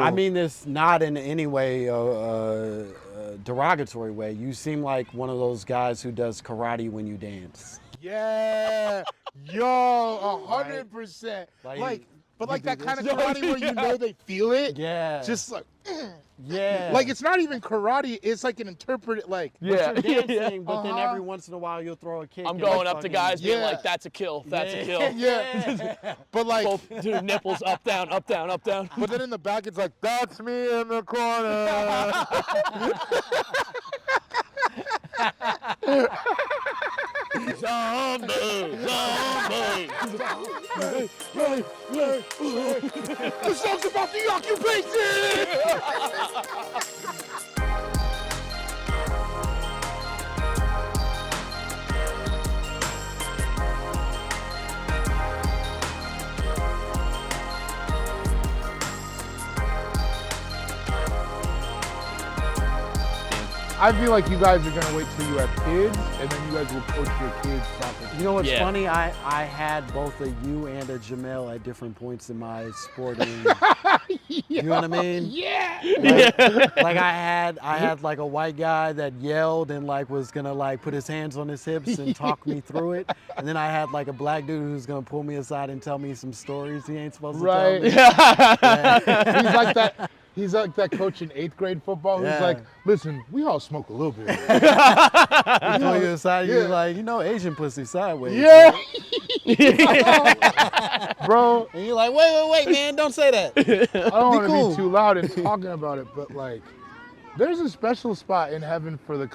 I mean this not in any way derogatory way. You seem like one of those guys who does karate when you dance. Yeah, yo, 100%. But like that kind of karate where you know they feel it. Yeah. Just like, yeah. like it's not even karate. It's like an interpreted like. Yeah. But you're dancing, but then every once in a while you'll throw a kick. I'm going up to guys being like, "That's a kill. That's a kill." Yeah. But like, both dude, nipples up, down, up, down, up, down. But then in the back, it's like, "That's me in the corner." Zombie, zombie. The song's about the occupation. I feel like you guys are gonna wait till you have kids, and then you guys will coach your kids soccer. You know what's funny? I had both a you and a Jamel at different points in my sporting. You know what I mean? Yeah. Like I had like a white guy that yelled and like was gonna like put his hands on his hips and talk me through it, and then I had like a black dude who's gonna pull me aside and tell me some stories he ain't supposed to tell me. Yeah. He's like that. He's like that coach in 8th grade football who's like, listen, we all smoke a little bit. He pull you aside, you're like, you know, Asian pussy sideways. Yeah. Bro. And you're like, wait, man, don't say that. I don't want to be too loud in talking about it, but like, there's a special spot in heaven for the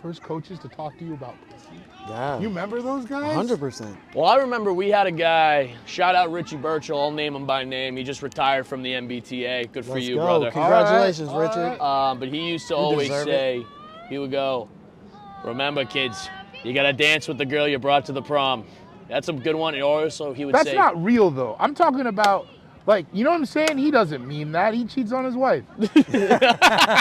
first coaches to talk to you about pussy. Yeah. You remember those guys? 100%. Well, I remember we had a guy, shout out Richie Burchell, I'll name him by name. He just retired from the MBTA. Good for you, brother. Congratulations, Richard. But he used to always say, he would go, remember kids, you gotta dance with the girl you brought to the prom. That's a good one. And also he would say. That's not real though. I'm talking about, like, you know what I'm saying? He doesn't mean that. He cheats on his wife. You know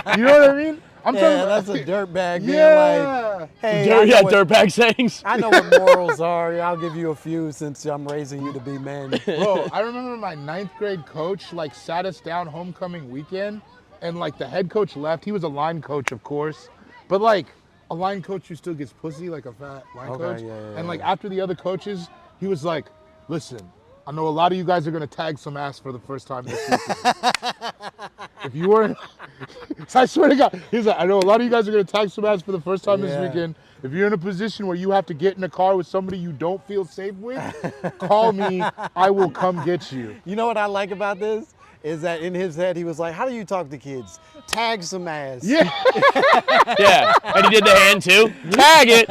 what I mean? I'm talking about, that's a dirtbag being like, hey, dirtbag sayings. I know what morals are. I'll give you a few since I'm raising you to be men. Bro, I remember my 9th grade coach like sat us down homecoming weekend, and like the head coach left. He was a line coach, of course, but like a line coach who still gets pussy, like a fat line coach. And like after the other coaches, he was like, listen, I know a lot of you guys are gonna tag some ass for the first time this season. If you weren't, I swear to God, he's like, I know a lot of you guys are gonna tag some ass for the first time this weekend. If you're in a position where you have to get in a car with somebody you don't feel safe with, call me, I will come get you. You know what I like about this? Is that in his head, he was like, how do you talk to kids? Tag some ass. Yeah. Yeah, and he did the hand too. Tag it.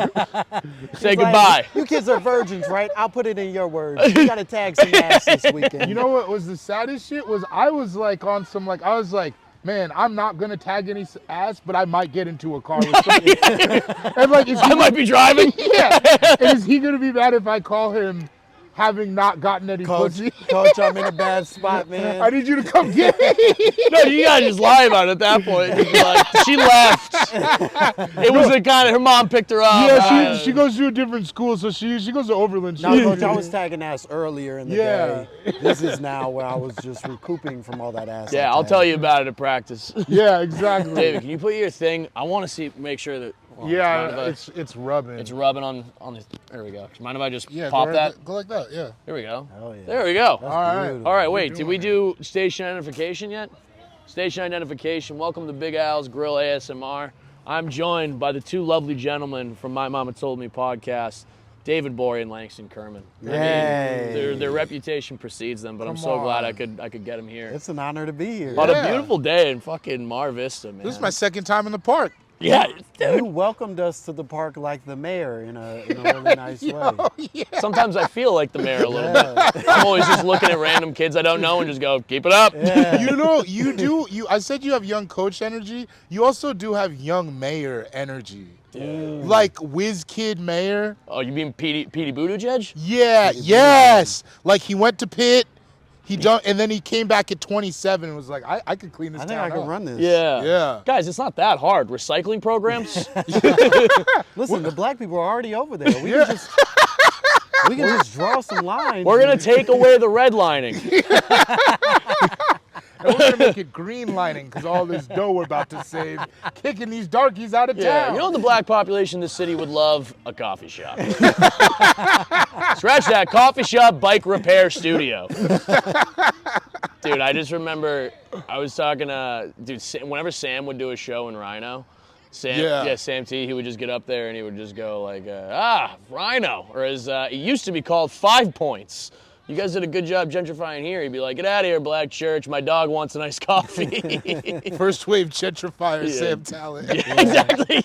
Say goodbye. Like, you kids are virgins, right? I'll put it in your words. You gotta tag some ass this weekend. You know what was the saddest shit was I was like on some like, I was like, man, I'm not gonna tag any ass, but I might get into a car with somebody. And like, I might be driving. Yeah. And is he gonna be mad if I call him having not gotten any pussy? Coach, I'm in a bad spot, man. I need you to come get me. No, you gotta just lie about it at that point. Just be like, she left. It was the kind of, her mom picked her up. Yeah, she goes to a different school, so she goes to Overland. No, Coach, I was tagging ass earlier in the day. This is now where I was just recouping from all that ass. Yeah, I'll tell you about it at practice. Yeah, exactly. David, can you put your thing? I want to make sure that. Well, it's rubbing. It's rubbing on this. There we go. Do you mind if I just pop that? Go like that, yeah. There we go. Hell yeah. There we go. All right, wait. Did we do station identification yet? Station identification. Welcome to Big Al's Grill ASMR. I'm joined by the two lovely gentlemen from My Momma Told Me podcast, David Gborie and Langston Kerman. Hey. Their reputation precedes them, but I'm so glad I could get them here. It's an honor to be here. On a beautiful day in fucking Mar Vista, man. This is my second time in the park. Yeah, dude. You welcomed us to the park like the mayor in a really nice way. Yeah. Sometimes I feel like the mayor a little bit. I'm always just looking at random kids I don't know and just go, keep it up. Yeah. You know, I said you have young coach energy. You also do have young mayor energy. Dude. Like whiz kid mayor. Oh, you mean Petey Buttigieg? Yeah, yes. Like he went to Pitt. And then he came back at 27 and was like, I could clean this I town think I up. could run this. Yeah. Yeah. Guys, it's not that hard. Recycling programs? Listen, the black people are already over there. We can just draw some lines. We're going to take away the redlining. We're gonna make it green lining because all this dough we're about to save, kicking these darkies out of Yeah, town. you know what the black population in this city would love? A coffee shop. Scratch that, coffee shop, bike repair studio. Dude, I just remember I was talking to, whenever Sam would do a show in Rhino, Sam T, he would just get up there and he would just go like, Rhino, or as it used to be called, 5 Points. You guys did a good job gentrifying here. He'd be like, get out of here, black church. My dog wants a nice coffee. First wave gentrifier, Sam Talent. Yeah, exactly,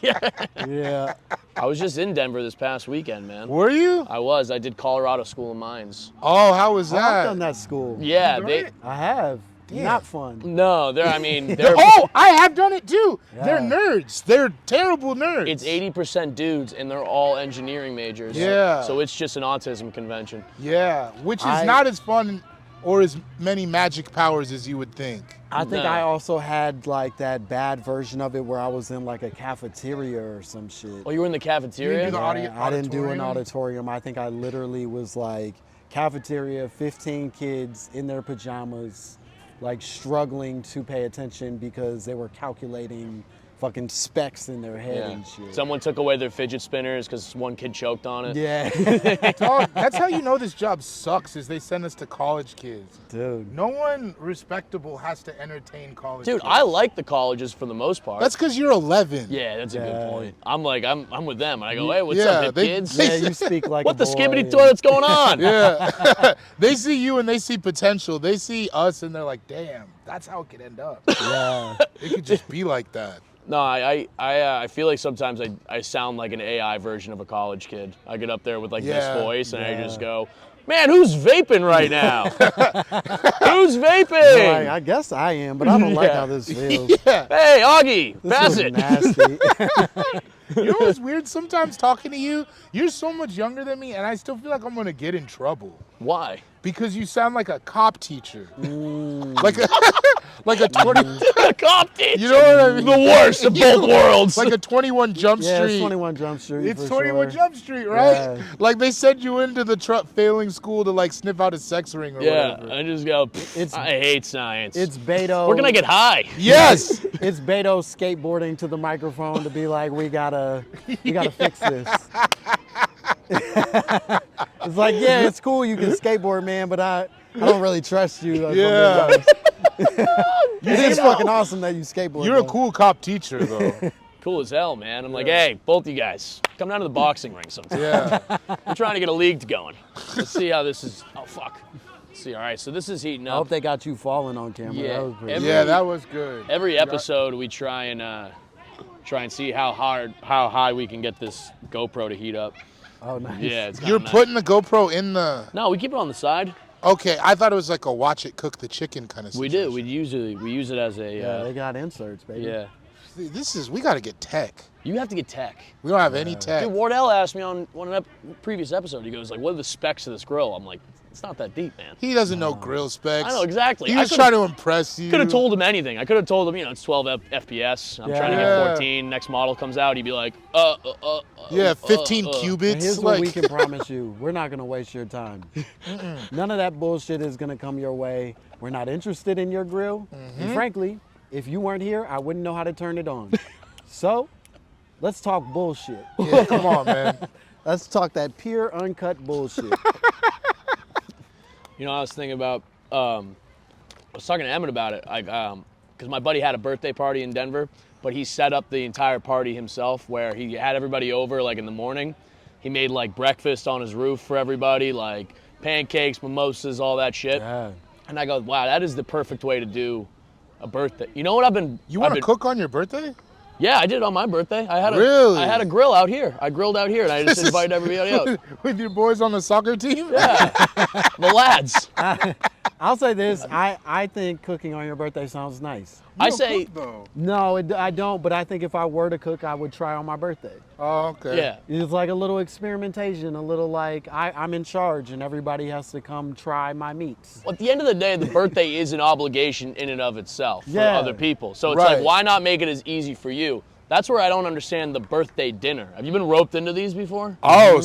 Yeah. I was just in Denver this past weekend, man. Were you? I was. I did Colorado School of Mines. Oh, how was that? I've done that school. Yeah, Right? I have. Damn. Not fun. No, they're Oh, I have done it too. Yeah. They're nerds. They're terrible nerds. it's 80% dudes and they're all engineering majors. Yeah. So it's just an autism convention. Yeah, which is not as fun or as many magic powers as you would think. I think No. I also had like that bad version of it where I was in like a cafeteria or some shit. Oh, you were in the cafeteria? You didn't do the I didn't do an auditorium? auditorium. I think I literally was like cafeteria, 15 kids in their pajamas, like struggling to pay attention because they were calculating fucking specs in their head and shit. Someone took away their fidget spinners because one kid choked on it. Yeah. Dog, that's how you know this job sucks, is they send us to college kids. Dude. No one respectable has to entertain college Dude, kids. I like the colleges for the most part. That's because you're 11. Yeah, that's a Yeah. good point. I'm with them. And I go, hey, what's Yeah, up, hip they- kids? Yeah, you speak like What a the boy skibbity and- toilet's going on? Yeah. They see you and they see potential. They see us and they're like, damn, that's how it could end up. Yeah. It could just be like that. No, I feel like sometimes I sound like an AI version of a college kid. I get up there with like Yeah, this voice and I yeah. just go, man, who's vaping right now? Who's Like, vaping? I guess I am, but I don't like Yeah. how this feels. Yeah. Hey, Augie, This pass is it. nasty. You know what's weird? Sometimes talking to you, you're so much younger than me and I still feel like I'm going to get in trouble. Why? Because you sound like a cop teacher. Like a like a 20 A cop teacher. You know what I mean? The worst of both worlds. Like a 21 Jump Yeah, Street. it's 21 Jump Street. It's for 21 sure. Jump Street, right? Yeah. Like they send you into the failing school to like sniff out a sex ring or yeah, whatever. I just go, It's- I hate science. It's Beto. Where can I get high? Yes. It's Beto skateboarding to the microphone to be like, we gotta fix this. It's like, yeah, it's cool you can skateboard, man, but I don't really trust you. Yeah. It is fucking awesome that you skateboard. You're a though. cool cop teacher though. Cool as hell, man. I'm like, hey, both you guys, come down to the boxing ring sometime. Yeah. We're trying to get a league going. Let's see how this is. Oh, fuck. Let's see, all right, so this is heating I up. hope they got you falling on camera. Yeah. That was pretty Every- Yeah, that was good. Every episode, we try and see how high we can get this GoPro to heat up. Oh, nice. Yeah, it's You're nice. putting the GoPro in the. No, we keep it on the side. Okay, I thought it was like a watch it cook the chicken kind of We situation. do. We use it as a. Yeah, they got inserts, baby. yeah. We got to get tech. You have to get tech. We don't have any tech. Dude, Wardell asked me on one previous episode. He goes like, "What are the specs of this grill?" I'm like, "It's not that deep, man." He doesn't know grill specs. I know exactly. He I was could've- trying to impress you. Could have told him anything. I could have told him, it's 12 FPS. I'm trying to Yeah. get 14. Next model comes out, he'd be like, Yeah, 15 And cubits. here's what like, we can promise you. We're not going to waste your time. None of that bullshit is going to come your way. We're not interested in your grill. And frankly, if you weren't here, I wouldn't know how to turn it on. So, let's talk bullshit. yeah, come on, man. Let's talk that pure, uncut bullshit. I was thinking about, I was talking to Emmett about it. Because my buddy had a birthday party in Denver, but he set up the entire party himself where he had everybody over like in the morning. He made like breakfast on his roof for everybody, like pancakes, mimosas, all that shit. Yeah. And I go, wow, that is the perfect way to do a birthday. You know what You want to cook on your birthday? Yeah, I did it on my birthday. I had Really? I had a grill out here. I grilled out here, and I just invited everybody out. With your boys on the soccer team? Yeah, the lads. I'll say this. I think cooking on your birthday sounds nice. I don't say, cook, though. No, I don't, but I think if I were to cook, I would try on my birthday. Oh, okay. yeah. It's like a little experimentation, a little like I'm in charge and everybody has to come try my meats. Well, at the end of the day, the birthday is an obligation in and of itself for Yeah. other people. So it's Right. like, why not make it as easy for you? That's where I don't understand the birthday dinner. Have you been roped into these before? Oh,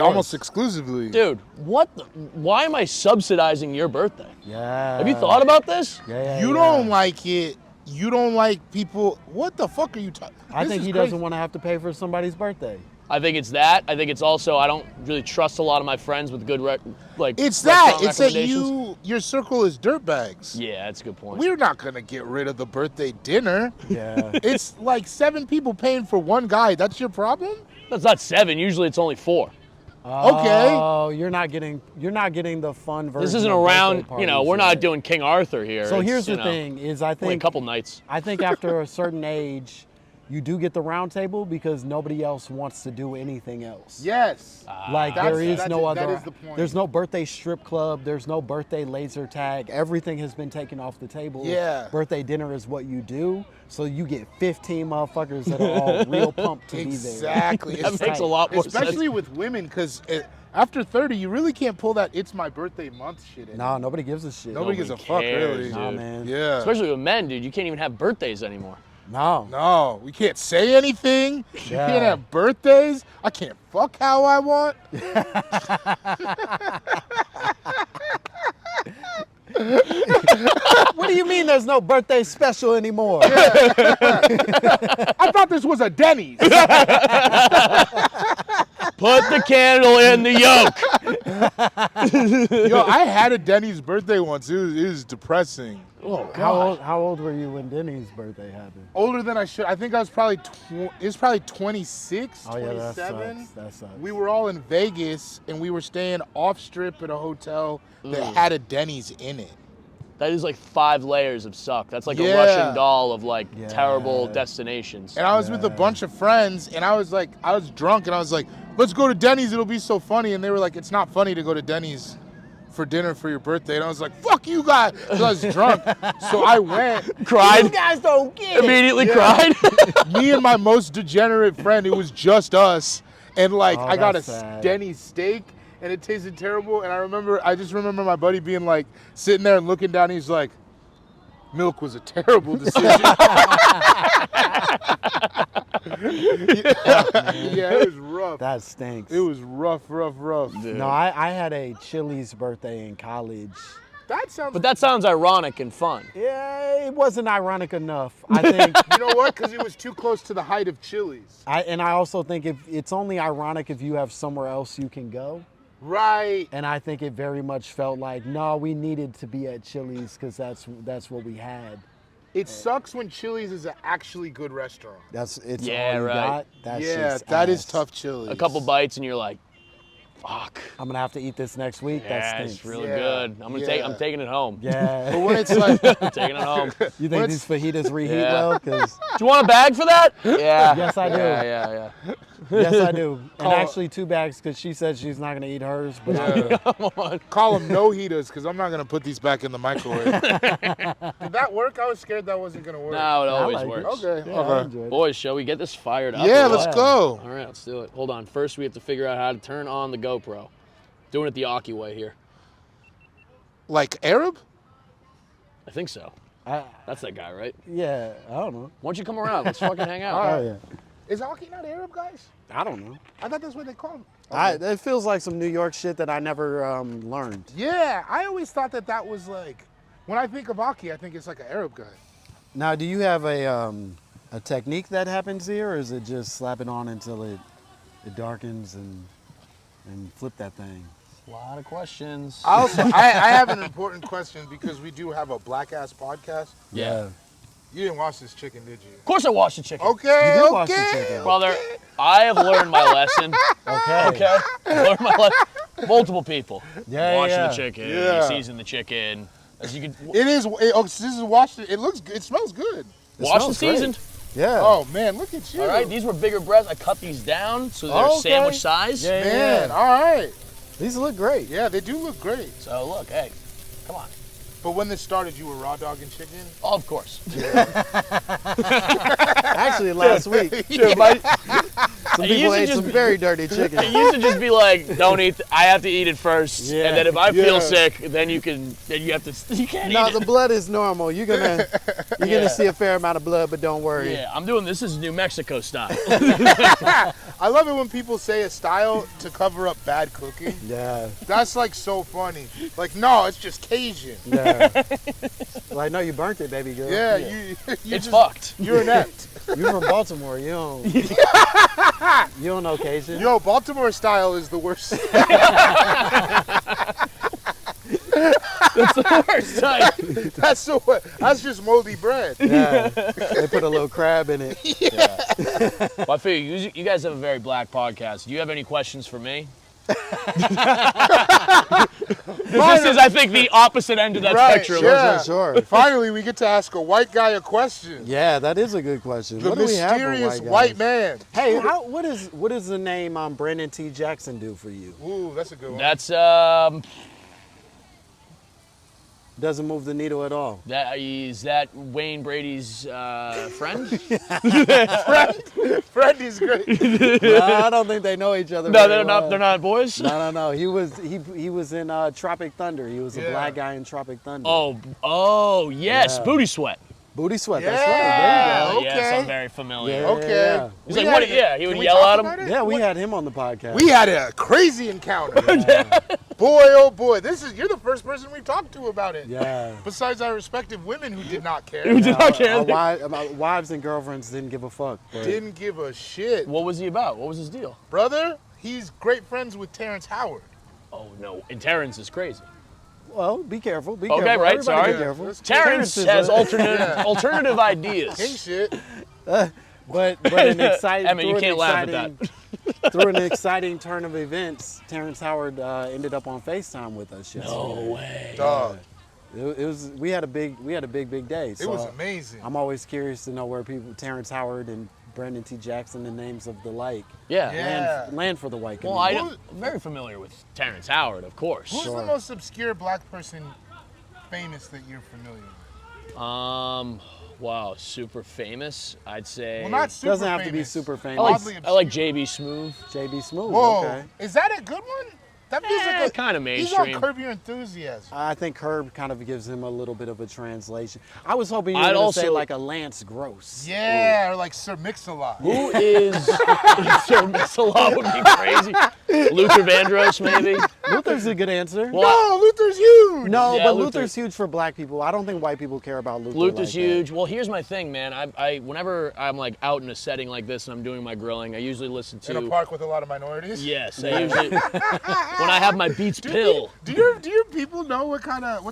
almost exclusively. Dude, why am I subsidizing your birthday? Yeah. Have you thought about this? Yeah. You don't like it. You don't like people. What the fuck are you talking? I think he doesn't want to have to pay for somebody's birthday. I think it's that. I think it's also I don't really trust a lot of my friends with good It's that. restaurant It's that recommendations. your circle is dirtbags. Yeah, that's a good point. We're not gonna get rid of the birthday dinner. Yeah. It's like 7 people paying for one guy. That's your problem? That's not 7. Usually it's only 4. Okay. Oh, you're not getting the fun version. This isn't of around. birthday We're parties not yet. doing King Arthur here. So It's, here's the thing: is I only a think couple nights. I think after a certain age, you do get the round table because nobody else wants to do anything else. Yes. Like That's- there is that's no it. other. That is the point. There's no birthday strip club. There's no birthday laser tag. Everything has been taken off the table. Yeah. Birthday dinner is what you do. So you get 15 motherfuckers that are all real pumped to be there. Exactly. That makes a lot more sense. Especially with women, because after 30, you really can't pull that "it's my birthday month" shit in. Nah, nobody gives a shit. Nobody gives a Nobody fuck, cares, really. Nah, dude. man. Yeah. Especially with men, dude. You can't even have birthdays anymore. No. No, we can't say anything. We Yeah. can't have birthdays. I can't fuck how I want. What do you mean there's no birthday special anymore? I thought this was a Denny's. Put the candle in the yolk. Yo, I had a Denny's birthday once. It was depressing. Oh, How old were you when Denny's birthday happened? Older than I should. I think I was probably it was probably 26, Oh yeah, that 27. sucks. That sucks. We were all in Vegas and we were staying off strip at a hotel that had a Denny's in it. That is like 5 layers of suck. That's like a Yeah. Russian doll of like Yeah. terrible destinations. And I was with a bunch of friends and I was drunk and I was like, let's go to Denny's, it'll be so funny. And they were like, it's not funny to go to Denny's for dinner for your birthday. And I was like, fuck you guys. So I was drunk. So I went. Cried. You guys don't get it. Immediately Yeah. cried. Me and my most degenerate friend, it was just us. And like, Oh, I got a that's sad. Denny's steak and it tasted terrible. And I just remember my buddy being like, sitting there and looking down. He's like, milk was a terrible decision. Yeah, it was rough. That stinks. It was rough. Dude. No, I had a Chili's birthday in college. That sounds. But that sounds ironic and fun. Yeah, it wasn't ironic enough. I think, You know what? Because it was too close to the height of Chili's. I also think if it's only ironic if you have somewhere else you can go. Right. And I think it very much felt like, no, we needed to be at Chili's because that's what we had. It sucks when Chili's is an actually good restaurant. It's Yeah, all you right. got. That's Yeah, just that is ass. tough Chili's. A couple bites and you're like, fuck. I'm gonna have to eat this next week. Yeah, that it's stinks. really Yeah, good. I'm yeah. taking it home. Yeah. But when it's like, I'm taking it home. Do You think these fajitas reheat Yeah. well? 'Cause you want a bag for that? Yeah. Yes, I do. Yeah. yes, I do. And Call- actually 2 bags because she said she's not gonna eat hers. But I do. Come on. call them no heaters because I'm not going to put these back in the microwave. Did that work? I was scared that wasn't going to work. No, it always like it. works. Okay. Yeah, I okay. enjoyed it. Boys, shall we get this fired up? Yeah, or let's what? go. All right, let's do it. Hold on. First, we have to figure out how to turn on the GoPro. Doing it the Aki way here. Like Arab? I think so. I, That's that guy, right? yeah, I don't know. Why don't you come around? Let's fucking hang out. Oh yeah. Is Aki not Arab, guys? I don't know. I thought that's what they call him. It feels like some New York shit that I never learned. Yeah, I always thought that was like, when I think of Aki, I think it's like an Arab guy. Now, do you have a technique that happens here, or is it just slap it on until it darkens and flip that thing? A lot of questions. I have an important question because we do have a black ass podcast. Yeah. You didn't watch this chicken, did you? Of course I watched the chicken. Okay, You did watch the okay. chicken. Brother, I have learned my lesson. Okay. Okay? I learned my lesson. Multiple people. Yeah, Washing yeah. the chicken, Yeah. you season the chicken. As you can It is. This is washed. It looks good. It smells good. wash and smells great. seasoned. Yeah. Oh man, look at you. All right, these were bigger breasts. I cut these down so they're Okay. sandwich size. Yeah. Man, all right. These look great. Yeah, they do look great. So look, hey, come on. But when this started, you were raw dogging chicken. Oh, of course. Actually, last week. Dude, my Some It people used to ate just some be- very dirty chicken. It used to just be like, don't eat. I have to eat it first, Yeah. and then if I feel Yeah. sick, then you can. Then you have to. You can't No, eat the it. blood is normal. You're gonna see a fair amount of blood, but don't worry. Yeah, I'm doing this is New Mexico style. I love it when people say a style to cover up bad cooking. Yeah. That's like so funny. Like, no, it's just Cajun. Yeah. Like, no, you burnt it, baby girl. Yeah, you It's just, fucked. You're inept. You from Baltimore. You don't. You don't know Cajun. Yo, Baltimore style is the worst. That's the worst type. That's just moldy bread. Yeah. They put a little crab in it. Well, I figure you guys have a very black podcast. Do you have any questions for me? This is, I think, the opposite end of that Right, spectrum. yeah. Sure. Finally, we get to ask a white guy a question. Yeah, that is a good question. The What do we have for mysterious white white guys? man. Hey, what does the name Brandon T. Jackson do for you? Ooh, that's a good one. That's Doesn't move the needle at all. is that Wayne Brady's friend? Friend is great. No, I don't think they know each other. No, very they're not. well. They're not boys. No. He was in Tropic Thunder. He was a Yeah. black guy in Tropic Thunder. Oh, yes, Yeah. Booty Sweat. Booty Sweat. Yeah. That's right. There you go. Yes, Okay. I'm very familiar. Yeah. Okay. He's We like, what? had- Yeah, he can would we yell talk at him. about it? Yeah, we had him on the podcast. We had a crazy encounter. Boy, oh boy, you're the first person we've talked to about it. Yeah. Besides our respective women who did not care. Who did not care. Our wives and girlfriends didn't give a fuck. But Didn't give a shit. What was he about? What was his deal? Brother, he's great friends with Terrence Howard. Oh no, and Terrence is crazy. well, be careful. Be Okay, careful. right, Everybody sorry. Be careful. Let's- Terrence is has a- alternative King ideas. shit. But an exciting. Emma, you through an can't laugh at exciting- Through an exciting turn of events, Terrence Howard ended up on FaceTime with us yesterday. No way. Dog. It was we had a big day. So It was amazing. I'm always curious to know where Terrence Howard and Brandon T. Jackson, the names of the like, Yeah. Yeah. land for the white Well, community. I'm very familiar with Terrence Howard, of course. Who's Sure. the most obscure black person famous that you're familiar with? Wow, super famous. I'd say. Well, not super Doesn't have to be famous. super I famous. like, Oddly I like obscure. JB Smooth. JB Smooth. Whoa, Okay. is that a good one? That feels like a Kind of He's on mainstream. Curb Your Enthusiasm. I think Herb kind of gives him a little bit of a translation. I was hoping you I'd were going to say also- like a Lance Gross. Yeah, or like Sir Mix-a-Lot. Who is Sir Mix-a-Lot would be crazy. Luther Vandross, maybe. Luther's a good answer. Well, No, Luther's huge. no, Yeah, but Luther- Luther's huge for black people. I don't think white people care about Luther. Luther's like that. huge. Well, here's my thing, man. I whenever I'm like out in a setting like this and I'm doing my grilling, I usually listen to. In a park with a lot of minorities. Yes, I usually when I have my Beats pill. Do your people know what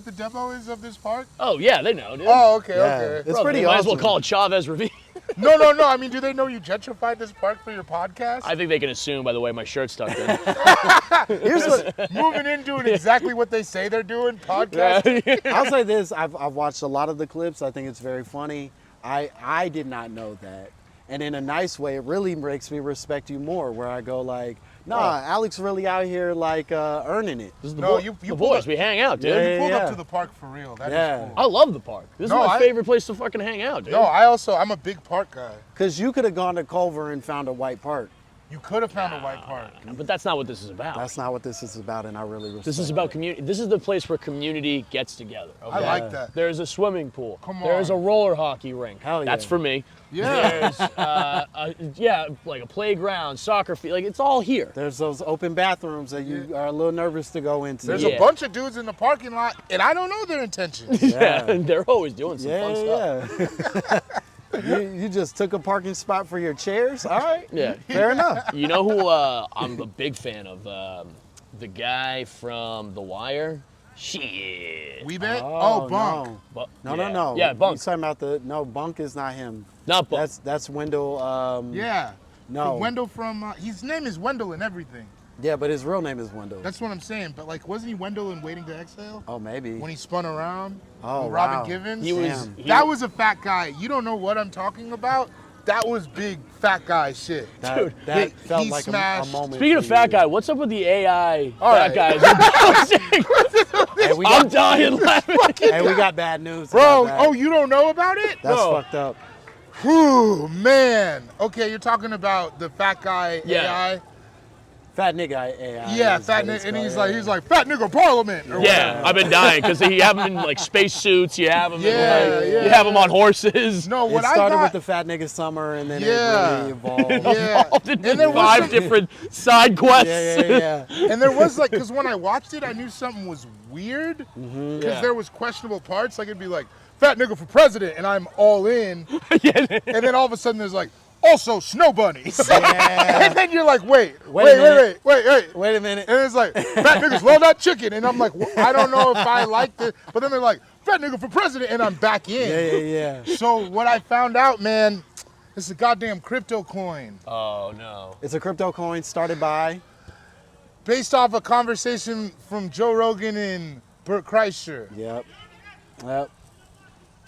the demo is of this park? Oh yeah, they know, dude. Oh, okay, Yeah. okay. It's Bro, pretty you might as well awesome. call it Chavez Ravine. No. I mean, do they know you gentrified this park for your podcast? I think they can assume by the way my shirt's tucked in. Here's what Moving in doing exactly what they say they're doing, podcast. I'll say this. I've watched a lot of the clips. I think it's very funny. I did not know that. And in a nice way, it really makes me respect you more, where I go like, nah, Alex really out here like earning it. This is the, No, boy- you the pulled boys. up- We hang out, dude. Yeah. You pulled up to the park for real. That is Yeah. cool. I love the park. This No, is my I- favorite place to fucking hang out, dude. No, I'm a big park guy. Because you could have gone to Culver and found a white park. You could have found a white park. But that's not what this is about. That's not what this is about, and I really respect This is about community. This is the place where community gets together. I Okay? like that. There's a swimming pool. Come There's a on. roller hockey rink. Hell That's yeah. for me. Yeah. There's like a playground, soccer field. Like it's all here. There's those open bathrooms that you are a little nervous to go into. There's Yeah. a bunch of dudes in the parking lot, and I don't know their intentions. Yeah, Yeah. they're always doing some fun stuff. Yeah. you just took a parking spot for your chairs? All right. Yeah. Fair enough. You know who I'm a big fan of? The guy from The Wire. Shit. We bet? Oh, Bunk. Bu- No. Yeah, Bunk. You're talking about no, Bunk is not him. Not Bunk. That's Wendell. Yeah. No. Wendell from, his name is Wendell and everything. Yeah, but his real name is Wendell. That's what I'm saying. But like, wasn't he Wendell in Waiting to Exhale? Oh, maybe. When he spun around? Oh, with Robin wow. Givens? He was. Damn. That That was a fat guy. You don't know what I'm talking about? That was big fat guy shit. Dude, that felt he like a smashed- moment. Speaking of for fat you. guy, what's up with the AI All fat right. guys? Hey, we I'm got, dying laughing. hey, we got bad news. Bro, about that. oh, you don't know about it? That's No. fucked up. Whew, man. Okay, you're talking about the fat guy AI. Fat nigga AI. Yeah, is fat what it's nigga, and he's called, like fat nigga parliament. Or Yeah, I've been dying because you have them in like space suits. You have them. You have them on horses. No, It what I started got with the fat nigga summer, and then it really evolved. Involved in And there was 5 some- different side quests. Yeah. And there was like, because when I watched it, I knew something was weird. Because Yeah. there was questionable parts. Like it'd be like, fat nigga for president, and I'm all in. And then all of a sudden there's like, also snow bunnies. Yeah. And then you're like, wait a Wait a minute. And it's like, fat niggas love that chicken. And I'm like, well, I don't know if I like this. But then they're like, fat nigga for president, and I'm back in. Yeah. So what I found out, man, this is a goddamn crypto coin. Oh no. It's a crypto coin started by. Based off a conversation from Joe Rogan and Bert Kreischer. Yep.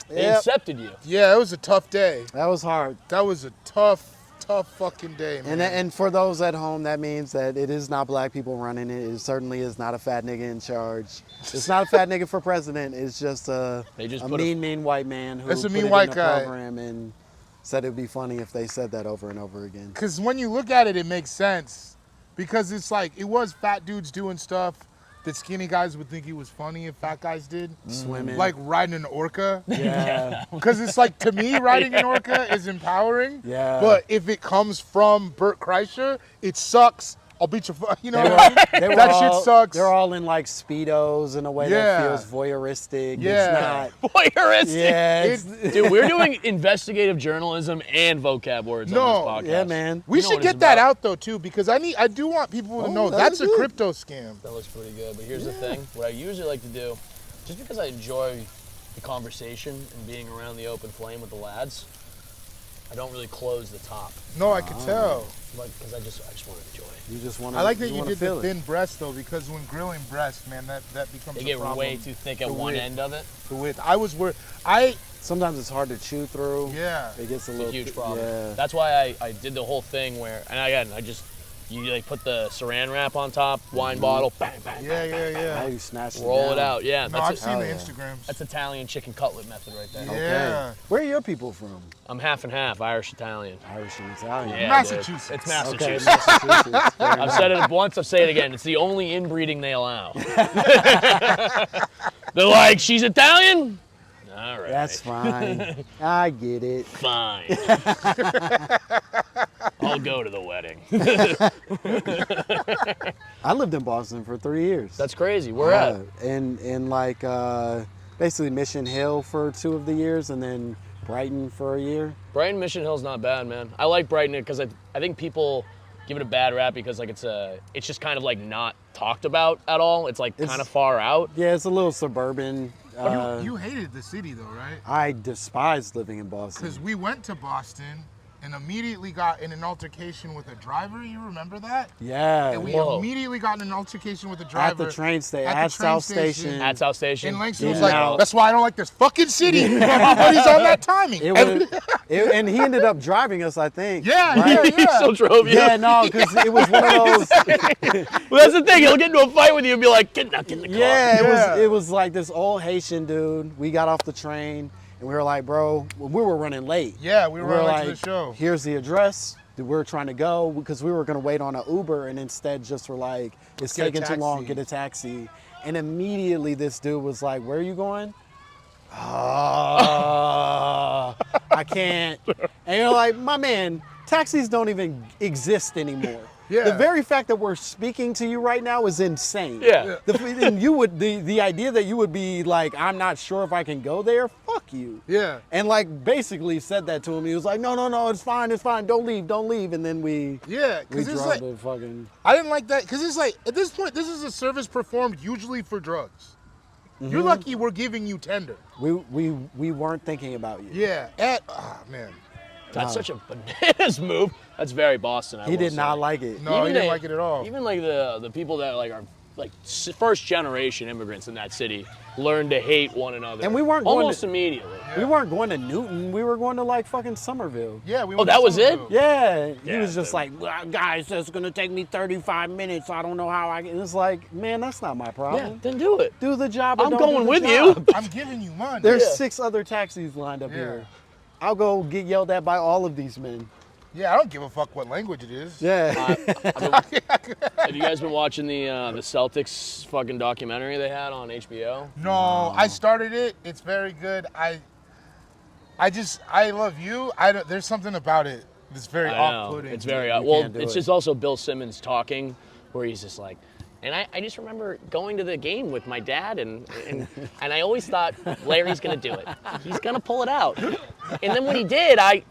They incepted you. Yeah, it was a tough day. That was hard. That was a tough fucking day, man. And for those at home, that means that it is not black people running it. It certainly is not a fat nigga in charge. It's not a fat nigga for president. It's just a mean white man who It's a put mean it white in guy. a program and said it'd be funny if they said that over and over again. Because when you look at it, it makes sense. Because it's like, it was fat dudes doing stuff that skinny guys would think he was funny if fat guys did. Swimming. Like riding an orca. Yeah. Because it's like, to me, riding an orca is empowering. Yeah. But if it comes from Bert Kreischer, it sucks. I'll beat your, you know, shit sucks. They're all in like Speedos in a way that feels voyeuristic. Yeah. It's not. Voyeuristic. Yeah. Dude, we're doing investigative journalism and vocab words on this podcast. Yeah, man. We should get that out though too, because I do want people to know that's a good. crypto scam. That looks pretty good. But here's the thing. What I usually like to do, just because I enjoy the conversation and being around the open flame with the lads, I don't really close the top. No, I could tell. Like, because I just want to enjoy it. You just want to. I like that you did the thin breast though, because when grilling breast, man, that becomes They a get problem. way too thick at one end of it. The width. Sometimes it's hard to chew through. Yeah. It gets a It's little. a huge problem. Yeah. That's why I did the whole thing where, and again, you like put the saran wrap on top, wine bottle, bang, bang, Yeah. How you snatch it roll down. it out. Yeah, No, I've seen the yeah. Instagrams. That's Italian chicken cutlet method right there. Yeah. Okay. Where are your people from? I'm half and half, Irish Italian. Irish and Italian. Yeah, Massachusetts. dude. It's Okay, Massachusetts. Massachusetts. Fair I've enough. said it once, I'll say it again. It's the only inbreeding they allow. They're like, she's Italian? All right. That's fine. I get it. Fine. I'll go to the wedding. I lived in Boston for 3 years. That's crazy. Where at? In like basically Mission Hill for 2 of the years, and then Brighton for a year. Brighton Mission Hill's not bad, man. I like Brighton because I think people give it a bad rap because like it's just kind of like not talked about at all. It's like kind of far out. Yeah, it's a little suburban. You hated the city though, right? I despised living in Boston. Because we went to Boston and immediately got in an altercation with a driver. You remember that? Yeah. And we immediately got in an altercation with a at driver. the train station, at the at train South station. Station. At South Station. And Langston Yeah. was like, Now- that's why I don't like this fucking city. Everybody's on that timing. And he ended up driving us, I think. Yeah, right? He still drove you. Yeah, no, because it was one of those. Well, that's the thing. He'll get into a fight with you and be like, get in the car. Yeah, it was like this old Haitian dude. We got off the train and we were like, bro, we were running late. Yeah, we were running late like, to the show. Here's the address that we're trying to go, because we were gonna wait on an Uber, and instead just were like, it's Get a taking too long, taxi. get a taxi. And immediately this dude was like, where are you going? I can't. And you're like, my man, taxis don't even exist anymore. Yeah. The very fact that we're speaking to you right now is insane. Yeah. And you would, the idea that you would be like, I'm not sure if I can go there, fuck you. Yeah. And like basically said that to him. He was like, no, it's fine, don't leave. And then we Yeah, we because it's drove like, to fucking. I didn't like that, because it's like, at this point, this is a service performed usually for drugs. You're lucky we're giving you tender. We weren't thinking about you. Yeah, man. That's such a bananas move. That's very Boston. I He will did say. not like it. No, he didn't like it at all. Even like the people that like are like first generation immigrants in that city learn to hate one another. And we weren't going almost to- immediately. We weren't going to Newton. We were going to like fucking Somerville. Yeah, we Oh, went that to was it? Somerville. Yeah, he Yeah, was just dude. like, well, guys, it's gonna take me 35 minutes. I don't know how I can. It's like, man, that's not my Yeah, problem. then do it. Do the job. Or I'm don't do going the with job. you. I'm giving you money. There's Yeah. 6 other taxis lined up Yeah. here. I'll go get yelled at by all of these men. Yeah, I don't give a fuck what language it is. Yeah. Have you guys been watching the Celtics fucking documentary they had on HBO? No, I started it. It's very good. I love you. There's something about it that's very I know. off-putting. It's very You well. can't do It's it. just also Bill Simmons talking, where he's just like, and I just remember going to the game with my dad, and I always thought Larry's gonna do it. He's gonna pull it out. And then when he did, I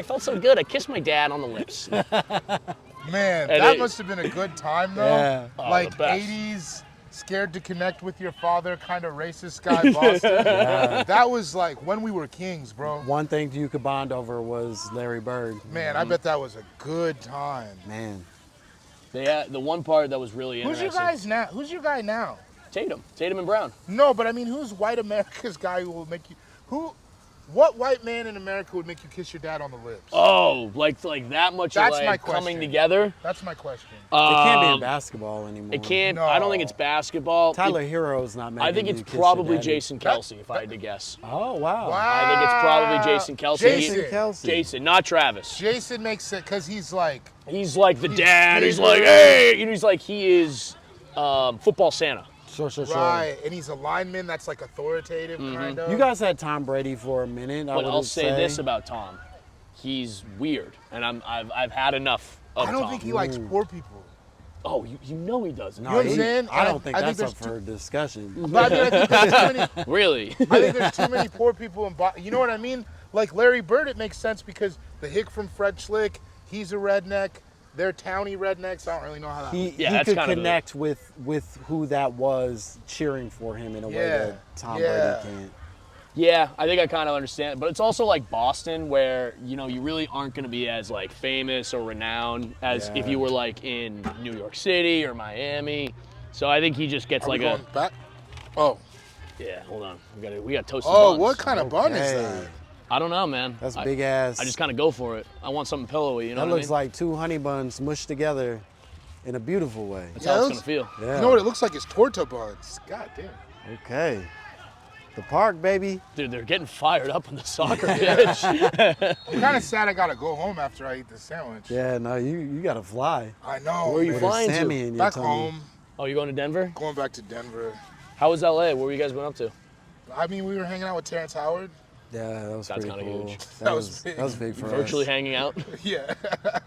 felt so good. I kissed my dad on the lips. Man, And that it- must have been a good time though. Yeah. Oh, Like the best. 80s, scared to connect with your father, kind of racist guy Boston. That was like when we were kings, bro. One thing you could bond over was Larry Bird. Man, I bet that was a good time. Man. They had the one part that was really Who's interesting. your guys now? Who's your guy now? Tatum and Brown. No, but I mean, who's white America's guy who will make you? What white man in America would make you kiss your dad on the lips? Oh, like that much That's of my like coming question. together. That's my question. It can't be in Um, basketball anymore. It can't. I don't think it's basketball. Tyler Hero's not making I think you it's kiss your probably daddy. Jason Kelsey, if I had to guess. Oh, wow. I think it's probably Jason Kelsey. Jason Kelsey. Jason, not Travis. Jason makes it because he's like, He's like the dad. He's bigger. like, hey, and he's like he is football Santa. Sure. right, and he's a lineman that's like authoritative, kind of. You guys had Tom Brady for a minute. But I'll say this about Tom: he's weird, and I've had enough of I don't Tom. think he likes poor people. Oh, you know he doesn't. No, You know what I'm saying? I don't think I think that's up there's for discussion. But I mean, I think there's too many. Really? I think there's too many poor people in You know what I mean? Like Larry Bird, it makes sense because the hick from Fred Schlick, he's a redneck. They're towny rednecks. I don't really know how that. He that's could kind of connect with who that was cheering for him in a way Yeah, that Tom yeah. Brady can't. Yeah, I think I kind of understand. But it's also like Boston, where you really aren't going to be as like famous or renowned as if Yeah. you were like in New York City or Miami. So I think he just gets Are we like going back? Oh. yeah. Hold on, we got toasted Oh, buns. what kind of bun is Okay. that? I don't know, man. That's I- big ass. I just kind of go for it. I want something pillowy. You know that what looks I mean? like two honey buns mushed together in a beautiful way. That's Yeah, how it's those- gonna feel. Yeah. You know what it looks like? It's torta buns. God damn. Okay. The park, baby. Dude, they're getting fired up on the soccer pitch. I'm kind of sad I gotta go home after I eat this sandwich. Yeah, no, you gotta fly. I know. Where are you man. flying to? Sammy in your Back tummy. home. Oh, you going to Denver? Going back to Denver. How was LA? What were you guys been up to? I mean, we were hanging out with Terrence Howard. Yeah, that was That's pretty kinda cool. huge. That was was big. that was big for Virtually us. hanging out. Yeah.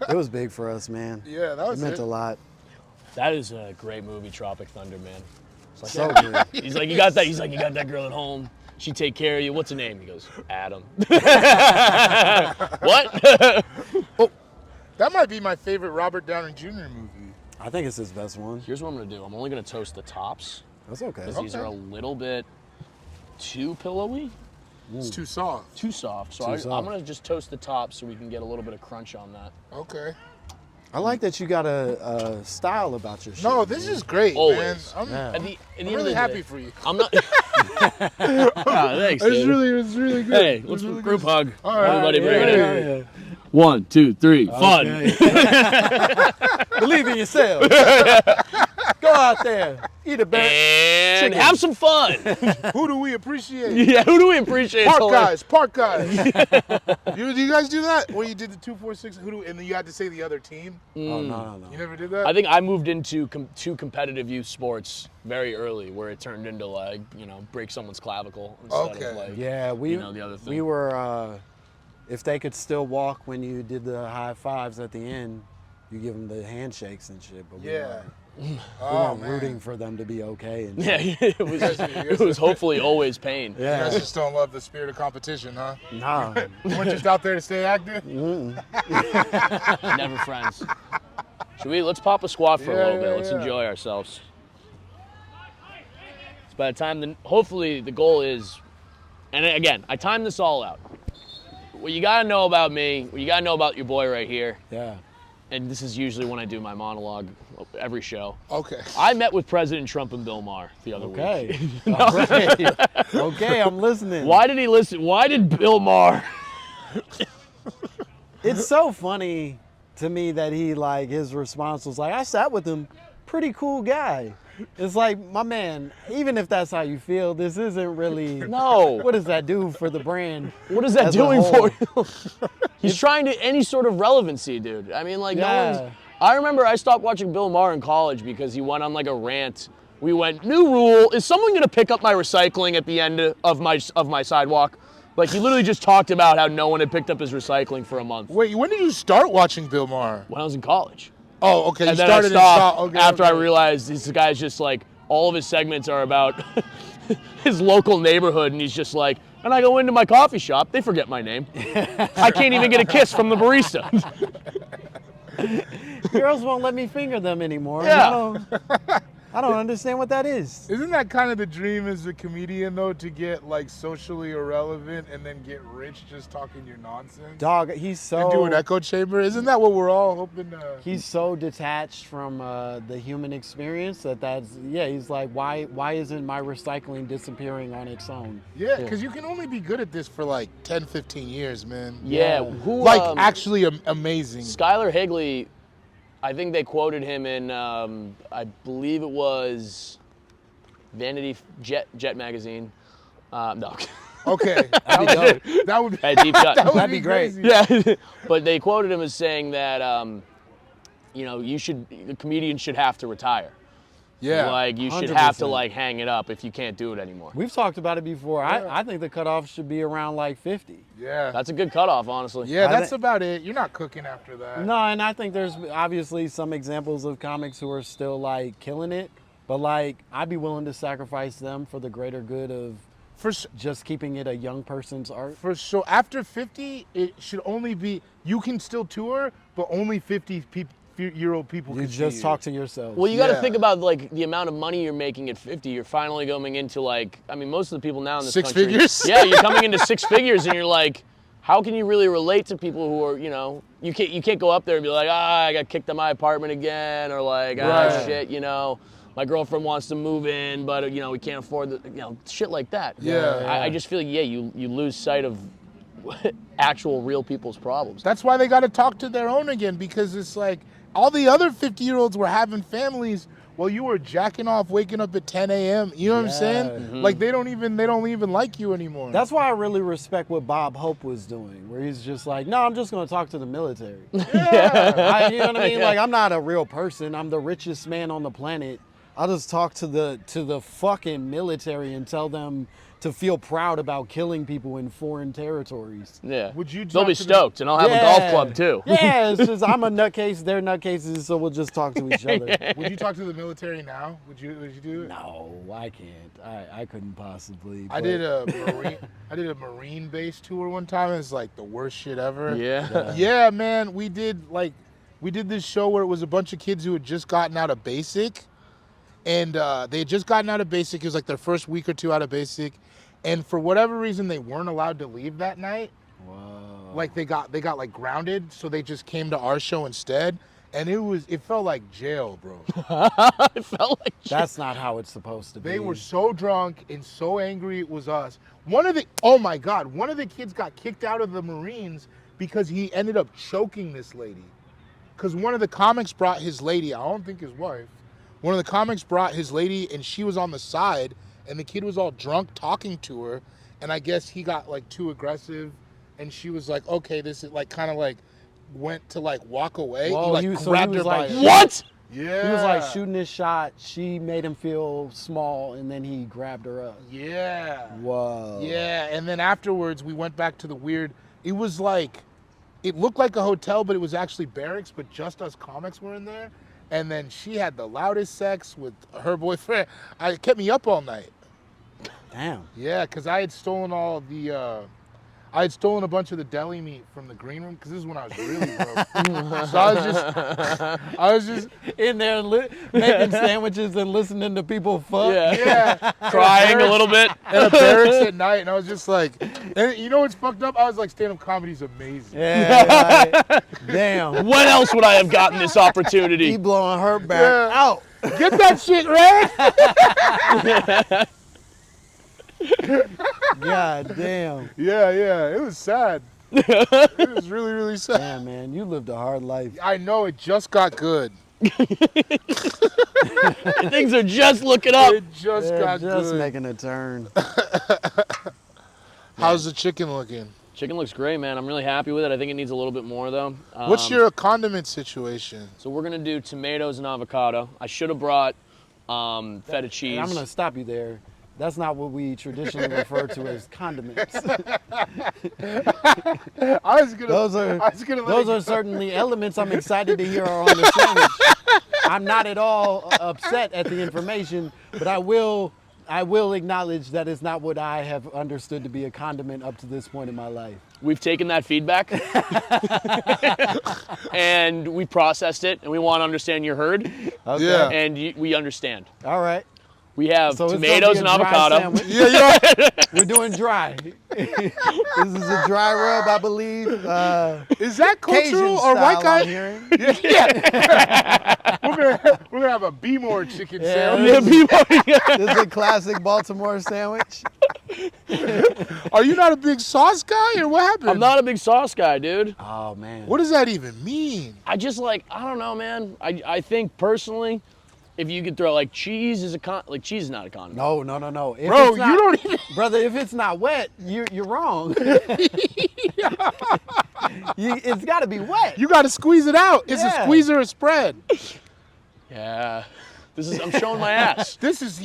It was big for us, man. Yeah, that It was meant it. a lot. That is a great movie, Tropic Thunder, man. It's like, So good. he's like, you got that. He's like, you got that girl at home. She take care of you. What's her name? He goes, Adam. What? That might be my favorite Robert Downey Jr. movie. I think it's his best one. Here's what I'm gonna do. I'm only gonna toast the tops That's okay. because these are a little bit too pillowy, It's too soft. too soft. So Too I'm soft. gonna just toast the tops so we can get a little bit of crunch on that. Okay. I like that you got a style about your shit. No, this is great, Always. man. Yeah. At the I'm end really of the happy day, for you. I'm not. Ah, thanks, dude. It's really good. Hey, let's group hug. All right. Everybody bring it in. Yeah. 1, 2, 3, fun. Okay. Believe in yourself. Go out there, eat a bear. And Chicken. have some fun. Who do we appreciate? Yeah, who do we appreciate? Park guys. Do you guys do that? Where you did the 2-4-6, and then you had to say the other team? Oh no. You never did that? I think I moved into two competitive youth sports very early, where it turned into like, break someone's clavicle instead of Okay. like, Yeah, we the other thing. we were. If they could still walk when you did the high fives at the end, you give them the handshakes and shit. But we Yeah. weren't, Oh, we man. weren't rooting for them to be okay. And Yeah, it was hopefully always pain. You guys yeah. just don't love the spirit of competition, huh? Nah. You weren't just out there to stay active? Never friends. Let's pop a squat for a Yeah, little bit. yeah, Let's yeah. enjoy ourselves. So by the time, hopefully the goal is, and again, I timed this all out. What you gotta know about me, what you gotta know about your boy right here, Yeah. and this is usually when I do my monologue every show. Okay. I met with President Trump and Bill Maher the other week. Okay. All right. Okay, I'm listening. Why did he listen? Why did Bill Maher? It's so funny to me that his response was like, I sat with him, pretty cool guy. It's like, my man, even if that's how you feel, this isn't really. No. What does that do for the brand? What is that as a doing for whole? you? He's trying to any sort of relevancy, dude. I mean, like, no Yeah. one's. I remember I stopped watching Bill Maher in college because he went on like a rant. We went, new rule, is someone gonna pick up my recycling at the end of my sidewalk? Like, he literally just talked about how no one had picked up his recycling for a month. Wait, when did you start watching Bill Maher? When I was in college. Oh, okay. You And then started I stopped okay, after I okay. realized this guy's just like, all of his segments are about his local neighborhood, and he's just like, and I go into my coffee shop, they forget my name. I can't even get a kiss from the barista. Girls won't let me finger them anymore. Yeah. I don't understand what that is. Isn't that kind of the dream as a comedian, though, to get like socially irrelevant and then get rich just talking your nonsense? Dog, he's And do an so echo chamber? Isn't that what we're all hoping to? he's so detached from the human experience he's like, why isn't my recycling disappearing on its own? Yeah, because you can only be good at this for like 10, 15 years, man. Yeah, Yeah. who Like, actually amazing. Skylar Higley, I think they quoted him in, I believe it was Vanity Jet magazine. No. Okay. That'd be dope. That would Hey, deep cut. that would That'd be great. crazy. Yeah, but they quoted him as saying that, the comedian should have to retire. Yeah. Like, you should have to 100%. like hang it up if you can't do it anymore. We've talked about it before. I think the cutoff should be around like 50. Yeah. That's a good cutoff, honestly. Yeah, I that's thi- about it. You're not cooking after that. No, and I think there's obviously some examples of comics who are still like killing it, but like I'd be willing to sacrifice them for the greater good of For s- just keeping it a young person's art. for so after 50, it should only be, you can still tour, but only 50-year-old people You can see just you. talk to yourself. Well, you got to Yeah. think about like the amount of money you're making at 50. You're finally going into like, I mean, most of the people now in this Six country. figures? Yeah, you're coming into six figures, and you're like, how can you really relate to people who are, you can't go up there and be like, I got kicked out of my apartment again, or like, Right. shit, my girlfriend wants to move in, but we can't afford the, shit like that. Yeah. I just feel like, you lose sight of actual real people's problems. That's why they got to talk to their own again, because it's like all the other 50-year-olds were having families while you were jacking off, waking up at 10 a.m. You know what I'm saying? Yeah. Like they don't even like you anymore. That's why I really respect what Bob Hope was doing, where he's just like, no, I'm just going to talk to the military. yeah. You know what I mean? Yeah. Like, I'm not a real person. I'm the richest man on the planet. I'll just talk to the fucking military and tell them to feel proud about killing people in foreign territories. Yeah. Would you They'll talk be to the- stoked, and I'll have a golf club too. Yeah, it's just I'm a nutcase, they're nutcases, so we'll just talk to each other. Would you talk to the military now? Would you do it? No, I can't. I couldn't possibly. I but- did a marine base tour one time. It's like the worst shit ever. Yeah. Yeah, man. We did this show where it was a bunch of kids who had just gotten out of basic, and they had just gotten out of basic. It was like their first week or two out of basic, and for whatever reason they weren't allowed to leave that night. Whoa. Like they got like grounded, so they just came to our show instead, and it felt like jail, bro. It felt like shit. That's not how it's supposed to be. They were so drunk and so angry it was us. One of the kids got kicked out of the Marines because he ended up choking this lady. Because one of the comics brought his lady, I don't think his wife, one of the comics brought his lady and she was on the side and the kid was all drunk talking to her, and I guess he got like too aggressive and she was like, okay, this is like kind of like went to like walk away. Whoa, he like so grabbed he her was by like, her. What? Yeah. He was like shooting his shot. She made him feel small, and then he grabbed her up. Yeah. Whoa. Yeah, and then afterwards we went back to the weird. It was like, it looked like a hotel, but it was actually barracks. But just us comics were in there, and then she had the loudest sex with her boyfriend. It kept me up all night. Damn. Yeah, because I had stolen I had stolen a bunch of the deli meat from the green room because this is when I was really broke. So I was just In there making sandwiches and listening to people fuck. yeah, Crying a little bit. at a barracks at night, and I was just like, and you know what's fucked up? I was like, stand-up comedy's amazing. Yeah. Right. Damn. When else would I have gotten this opportunity? He blowing her back Yeah. out. Get that shit, Red! God damn. Yeah, it was sad. It was really, really sad. Damn, man, you lived a hard life. I know, it just got good. Things are just looking up. It just Yeah, got just good. making a turn. How's the chicken looking? Chicken looks great, man. I'm really happy with it. I think it needs a little bit more, though. What's your condiment situation? So we're gonna do tomatoes and avocado. I should have brought feta cheese. And I'm going to stop you there. That's not what we traditionally refer to as condiments. Those are certainly elements I'm excited to hear are on the sandwich. I'm not at all upset at the information, but I will acknowledge that it's not what I have understood to be a condiment up to this point in my life. We've taken that feedback and we processed it, and we want to understand your herd, Okay. Yeah. and we understand. All right. We have So it's gonna tomatoes be and a dry avocado. sandwich. Yeah. We're doing dry. This is a dry rub, I believe. Is that Cajun cultural style, or white I'm guy? hearing. We're gonna have a B-more chicken Yeah, sandwich. This is a classic Baltimore sandwich. Are you not a big sauce guy, or what happened? I'm not a big sauce guy, dude. Oh man. What does that even mean? I just I don't know, man. I think personally, if you could throw cheese is cheese is not a condiment. No. If Bro, it's not, you don't even. brother, if it's not wet, you're wrong. It's got to be wet. You got to squeeze it out. It's a Yeah. squeeze or a spread. Yeah. I'm showing my ass. This is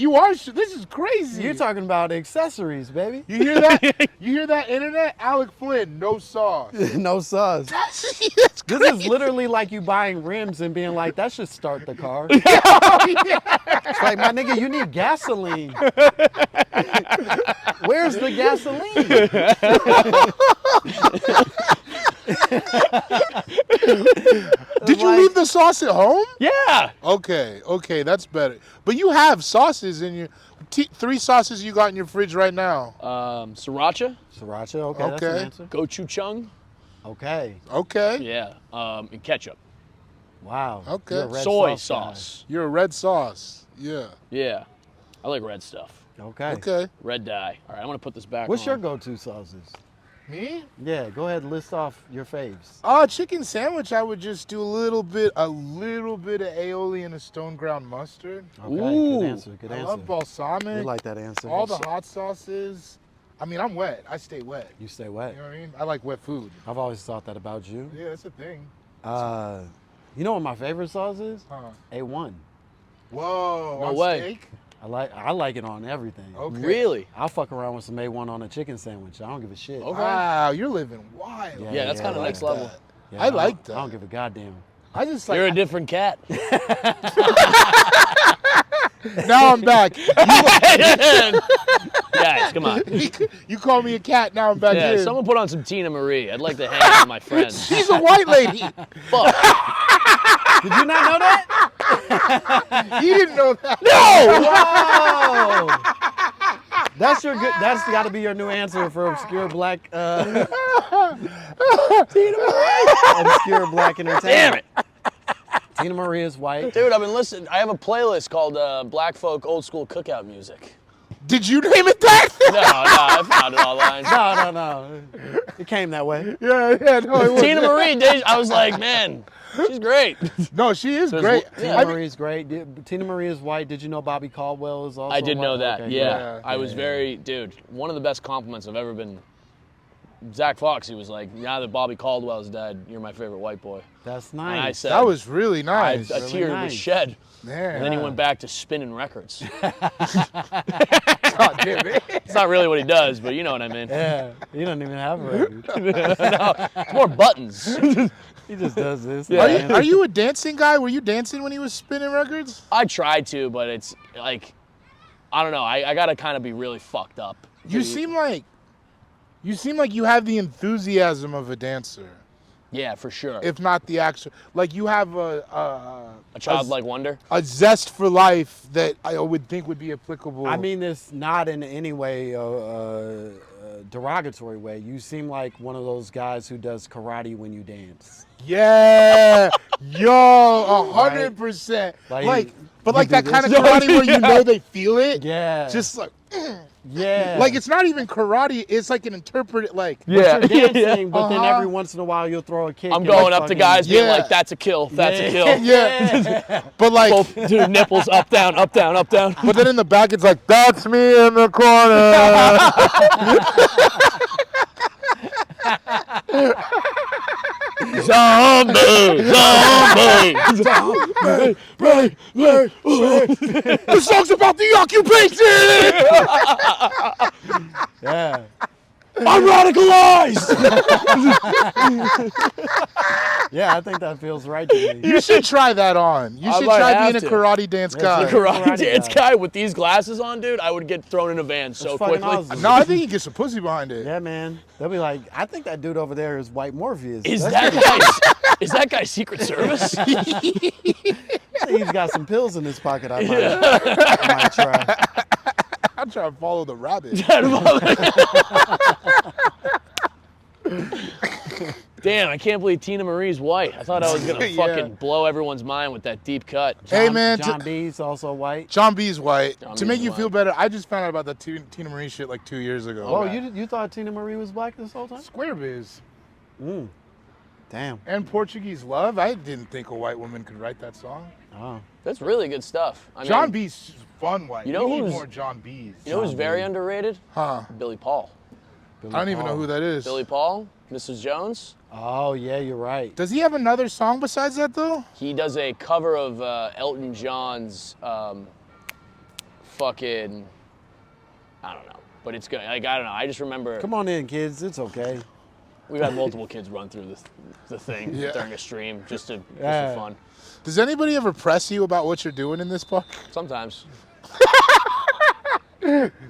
crazy. You're talking about accessories, baby. You hear that? You hear that, internet? Alec Flynn, no sauce. No sauce. That's This crazy. is literally like you buying rims and being like, that should start the car. Oh, yeah. It's like, my nigga, you need gasoline. Where's the gasoline? Did you leave the sauce at home? Yeah. Okay, that's better. But you have sauces in your 3 sauces you got in your fridge right now. Sriracha, Sriracha, okay, that's Okay. an answer. gochujang, Okay, Okay. yeah, and ketchup, wow. Okay. You're a red soy guy. sauce. You're a red sauce. Yeah. Yeah, I like red stuff. Okay. Okay. Red dye. All right, I'm gonna put this back. What's your on. go-to sauces? Me? Yeah, go ahead and list off your faves. Chicken sandwich. I would just do a little bit of aioli and a stone ground mustard. Okay, Ooh. good answer, good I answer. love balsamic. We like that answer. all the hot sauces. I mean, I'm wet. I stay wet. You stay wet. You know what I mean? I like wet food. I've always thought that about you. Yeah, that's a thing. You know what my favorite sauce is? Huh. A1. Whoa. No on way. Steak? I like it on everything. Okay. Really? I'll fuck around with some A1 on a chicken sandwich. I don't give a shit. Okay. Wow, you're living wild. Yeah, that's kinda I next like level. that. Yeah, I like I that. don't give a goddamn. I just like. You're a different cat. Now I'm back. Guys, come on. You call me a cat. Now I'm back Yeah, here. someone put on some Teena Marie. I'd like to hang out with my friends. She's a white lady. Fuck. Did you not know that? You didn't know that. Whoa! That's got to be your new answer for obscure black. Obscure black entertainment. Damn it. Teena Marie is white. Dude, I've been listening. I have a playlist called Black Folk Old School Cookout Music. Did you name it that? No, I found it online. No. It came that way. Yeah. No, it Teena Marie, I was like, man, she's great. No, she is There's great. Yeah. Teena Marie's great. Teena Marie is white. Did you know Bobby Caldwell is also I did white? know that. Okay, Yeah. yeah. I was dude, one of the best compliments I've ever been. Zach Fox, he was like, now that Bobby Caldwell's dead, you're my favorite white boy. That's And nice. I said, That was really a nice. Really tear was nice. shed. Man. And then he went back to spinning records. God damn it. It's not really what he does, but you know what I mean. Yeah, he doesn't even have a record. No, it's more buttons. He just does this. Yeah. Are you a dancing guy? Were you dancing when he was spinning records? I tried to, but it's like, I don't know. I gotta kind of be really fucked up. You seem like you have the enthusiasm of a dancer, Yeah, for sure. if not the actual. Like you have A childlike wonder. a zest for life that I would think would be applicable. I mean this not in any way a derogatory way. You seem like one of those guys who does karate when you dance. yeah, yo, 100%. Like, Like, but you like do that kind of this. karate where you know they feel it. Yeah. Just like, Yeah. Like it's not even karate. It's like an interpreted like. Yeah. But you're dancing, but then Uh-huh. every once in a while you'll throw a kick. I'm and, going like, up to guys being Yeah. like, "That's a kill. That's a kill." Yeah. But like. Both dude, nipples up, down, up, down, up, down. But then in the back it's like, that's me in the corner. Zombie, zombie. The song's about the occupation. Yeah. I'm radicalized. Yeah, I think that feels right to me. You should try that on. You I should might try have being a to. karate dance guy. Karate Karate dance guy. guy with these glasses on, dude, I would get thrown in a van so That's fucking quickly. awesome. No, I think you get some pussy behind it. Yeah, man. They'll be like, I think that dude over there is white Morpheus. Is That's is that guy Secret Service? He's got some pills in his pocket. I might try. I'm trying to follow the rabbit. Damn, I can't believe Teena Marie's white. I thought I was gonna Yeah. fucking blow everyone's mind with that deep cut. Hey, man, John B's also white. John B's white. John To B's make you white. feel better, I just found out about the Teena Marie shit like 2 years ago. Oh, you thought Teena Marie was black this whole time? Square biz. Damn. And Portuguese Love. I didn't think a white woman could write that song. Oh. That's really good stuff. I mean, John B's fun white. You know we need who's- more John B's. You know who's very underrated? Huh. Billy Paul. I don't even know who that is. Billy Paul, Mrs. Jones. Oh, yeah, you're right. Does he have another song besides that though? He does a cover of Elton John's fucking, I don't know, but it's good. Like, I don't know. I just remember Come on in, kids. It's okay. we've had multiple kids run through the thing Yeah. during a stream just for Yeah. fun. Does anybody ever press you about what you're doing in this park? Sometimes.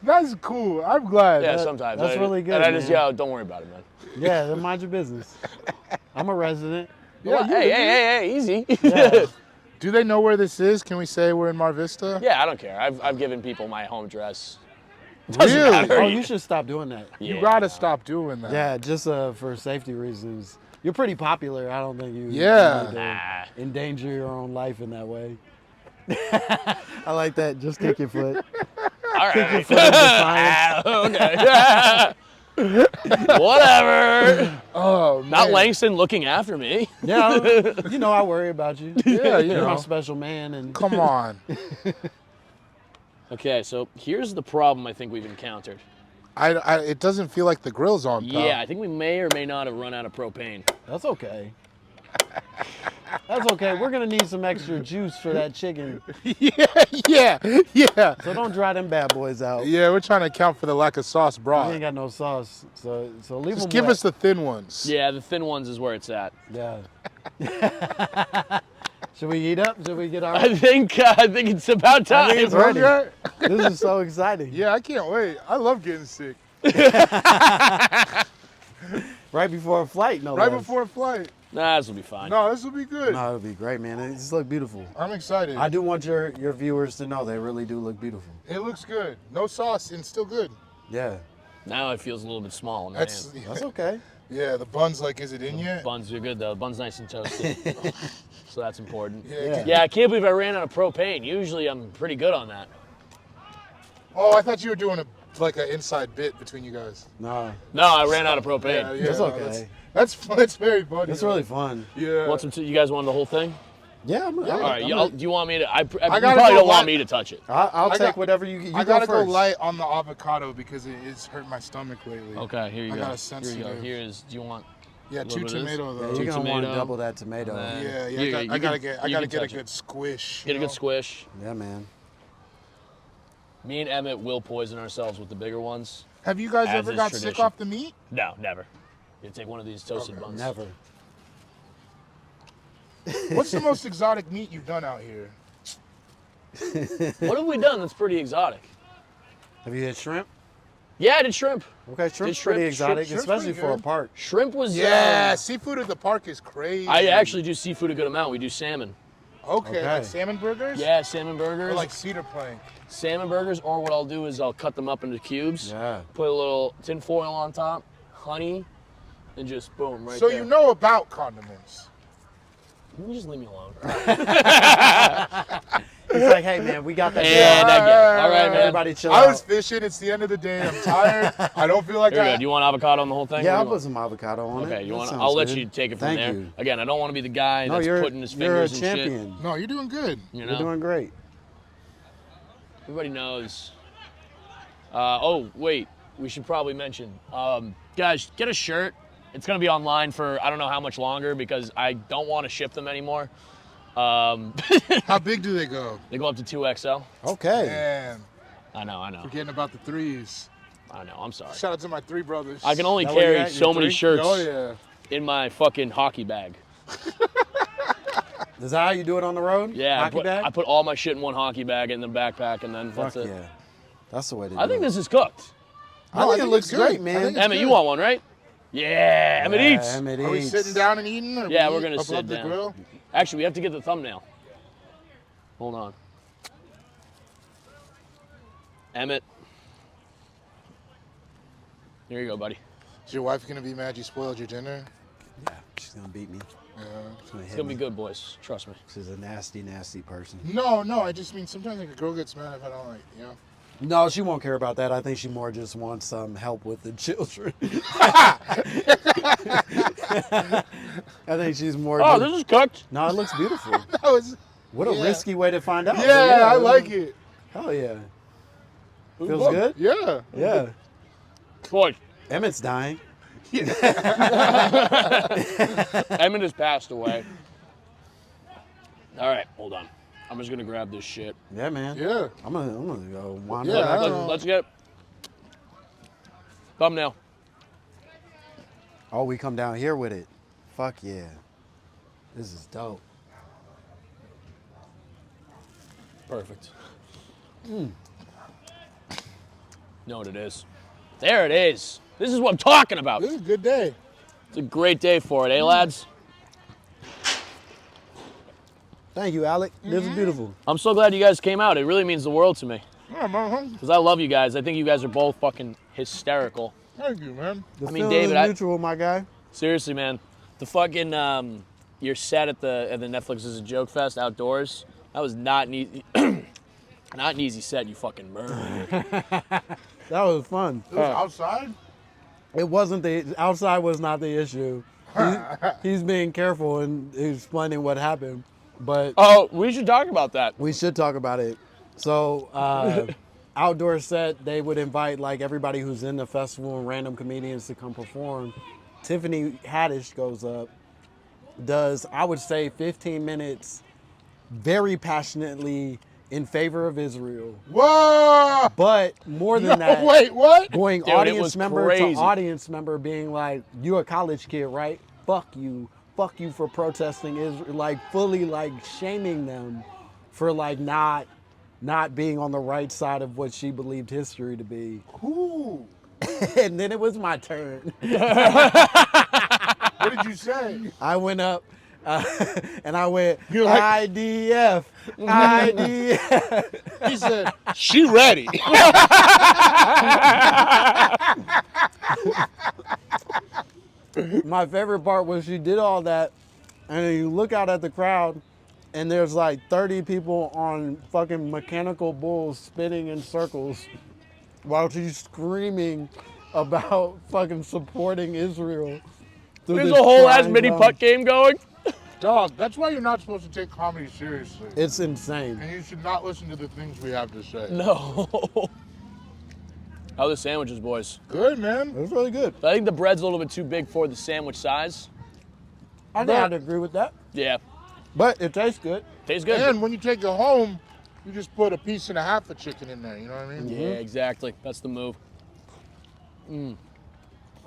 That's cool. I'm glad. Yeah, sometimes. that's really good, And I just man. yell, don't worry about it, man. Yeah, then mind your business. I'm a resident. Well, hey, easy. Yeah. Do they know where this is? Can we say we're in Mar Vista? Yeah, I don't care. I've given people my home address. Really? matter. Oh, you should stop doing that. You Yeah. gotta stop doing that. Yeah, just for safety reasons. You're pretty popular. I don't think you Yeah. need to Nah. endanger your own life in that way. I like that. Just kick your foot. All right. Your foot in defiance. Okay. Whatever. Oh man. Not Langston looking after me. Yeah, you know I worry about you. Yeah, you You're my know. special man, and Come on. Okay, so here's the problem I think we've encountered. It doesn't feel like the grill's on top. Yeah, I think we may or may not have run out of propane. that's okay. That's okay. We're gonna need some extra juice for that chicken, yeah. so don't dry them bad boys out. Yeah, we're trying to account for the lack of sauce We broth. ain't got no sauce, so leave Just them give wet. us the thin ones. Yeah, the thin ones is where it's at. Yeah. Should we eat up? Should we get our? I think it's about I time. think it's ready. Okay. This is so exciting. Yeah, I can't wait. I love getting sick. Right before a flight, no Right less. before a flight. Nah, this will be fine. No, this will be good. No, it'll be great, man. It just look beautiful. I'm excited. I do want your viewers to know they really do look beautiful. It looks good. No sauce and still good. Yeah, Now it feels a little bit small in my That's hand. that's okay. yeah. The bun's like, is it in yet? Buns are good though. Buns nice and toasted. So that's important. Yeah. Yeah, I can't believe I ran out of propane. Usually I'm pretty good on that. Oh, I thought you were doing like an inside bit between you guys. No, No, I ran out of propane. It's no, okay. That's fun. It's very funny. it's really fun. Yeah. Want some? You guys want the whole thing? Yeah, All right. Do you want me to? you gotta probably go don't want light. me to touch it. I'll I take got- whatever you I go gotta go first. light on the avocado because it's hurt my stomach lately. Okay, here you I go. got a Here you go. sensitive- Here's. Do you want? Yeah, little 2 bit of this? tomato Yeah, though. you're Two gonna want to tomato. double that tomato. And Yeah, Here you go. I You gotta can- you get can a touch it. good squish. Get a you good know? squish. Yeah, man. Me and Emmett will poison ourselves with the bigger ones. Have you guys As ever is got sick tradition. off the meat? No, never. You take one of these toasted buns. Never. What's the most exotic meat you've done out here? What have we done that's pretty exotic? Have you had shrimp? Yeah, I did shrimp. Okay, shrimp's shrimp- pretty exotic, shrimp's especially pretty for a good. park. Shrimp was. Yeah, seafood at the park is crazy. I actually do seafood a good amount. We do salmon. Okay, Okay. like salmon burgers? Yeah, salmon Or burgers. like cedar plank. Salmon burgers, or what I'll do is I'll cut them up into cubes. Yeah. Put a little tin foil on top, honey, and just boom, right So there. you know about condiments. Can you just leave me alone? He's like, hey man, we got that. And I get it. All right, man. Everybody chill I out. was fishing. It's the end of the day. I'm tired. I don't feel like You're good. You want avocado on the whole thing? Yeah, What I'll do you put some avocado on it. Okay, you That want? sounds I'll let good. you take it from Thank there. you. Again, I don't want to be the guy No, that's you're putting his you're a fingers and shit. champion. No, you're doing good. You You're know, doing great. everybody knows. Oh wait, we should probably mention, guys, get a shirt. It's gonna be online for I don't know how much longer because I don't want to ship them anymore. How big do they go? They go up to 2XL. Okay. Man, I know. forgetting about the threes. I know. I'm sorry. Shout out to my three brothers. I can only That what you carry got, so your many three? shirts Oh yeah. in my fucking hockey bag. Is that how you do it on the road? Yeah, Hockey bag? I put all my shit in one hockey bag in the backpack, and then Fuck that's it. yeah. That's the way to do I think it. this is cooked. I think it looks it's good. great, I man. think it's Emmett, you good. want one, right? Yeah, Emmett eats. Emmett Are we eats. sitting down and eating? Or Yeah, we we're gonna up sit above the down. grill? Actually, we have to get the thumbnail. Hold on. Emmett. Here you go, buddy. Is your wife gonna be mad you spoiled your dinner? Yeah, she's gonna beat me. Yeah. She's gonna It's hit gonna me. be good, boys. Trust me. She's a nasty, nasty person. No, I just mean sometimes like a girl gets mad if I don't like. No, she won't care about that. I think she more just wants some help with the children. I think she's more. Oh, just- this is cooked. No, it looks beautiful. That was. What a Yeah. risky way to find out. Yeah, but I like it. Hell yeah. Ooh, Feels look. good? Yeah. Yeah. Boy, Emmett's dying. Emmett has passed away. All right, hold on. I'm just gonna grab this shit. Yeah, man. Yeah. I'm gonna go wander Yeah, back. I don't- Let's get thumbnail. Oh, we come down here with it. Fuck yeah. This is dope. Perfect. Know what it is? There it is. This is what I'm talking about. This is a good day. It's a great day for it, eh, lads? Thank you, Alec. This is beautiful. I'm so glad you guys came out. It really means the world to me. Yeah, man. Because I love you guys. I think you guys are both fucking hysterical. Thank you, man. The I mean, feeling David, is mutual, my guy. Seriously, man. The fucking, your set at the Netflix is a Joke Fest outdoors. That was not an easy, not an easy set, you fucking murderer. That was fun. It was outside? It wasn't the outside was not the issue. He's being careful and explaining what happened, but Oh, we should talk about that. we should talk about it. So outdoor set, they would invite like everybody who's in the festival and random comedians to come perform. Tiffany Haddish goes up, does I would say 15 minutes, very passionately in favor of Israel, Whoa! but more than that. Wait, what? Going Dude, it audience was member crazy. to audience member being like, you a college kid, right? Fuck you for protesting Israel, like fully like shaming them for like not being on the right side of what she believed history to be. Ooh. And then it was my turn. What did you say? I went up and I went, You're like- IDF, IDF. He said, she ready. My favorite part was she did all that, and then you look out at the crowd, and there's like 30 people on fucking mechanical bulls spinning in circles while she's screaming about fucking supporting Israel. through There's this a whole ass crying mini drum. putt game going. Dog, that's why you're not supposed to take comedy seriously. It's insane. And you should not listen to the things we have to say. No. How are the sandwiches, boys? Good, man. It was really good. I think the bread's a little bit too big for the sandwich size. I think I'd agree with that, Yeah. but it tastes good. Tastes good. And when you take it home, you just put a piece and a half of chicken in there, you know what I mean? Yeah, exactly. That's the move.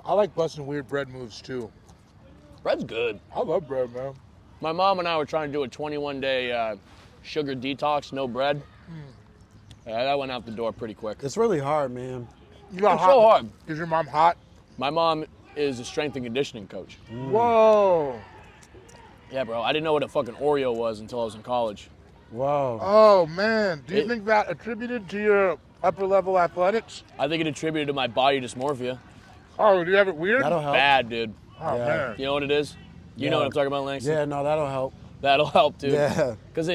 I like busting weird bread moves too. Bread's good. I love bread, man. My mom and I were trying to do a 21-day sugar detox, no bread. Yeah, that went out the door pretty quick. It's really hard, man. You got It's so hard. Is your mom hot? My mom is a strength and conditioning coach. Whoa. Yeah, bro. I didn't know what a fucking Oreo was until I was in college. Wow. Oh, man. Do you It- think that attributed to your upper level athletics? I think it attributed to my body dysmorphia. Oh, do you have it weird? That'll help. Bad, dude. Oh, Yeah. man. You know what it is? You know Yeah. what I'm talking about, Langston? Yeah, no, that'll help. That'll help, dude. Yeah. Because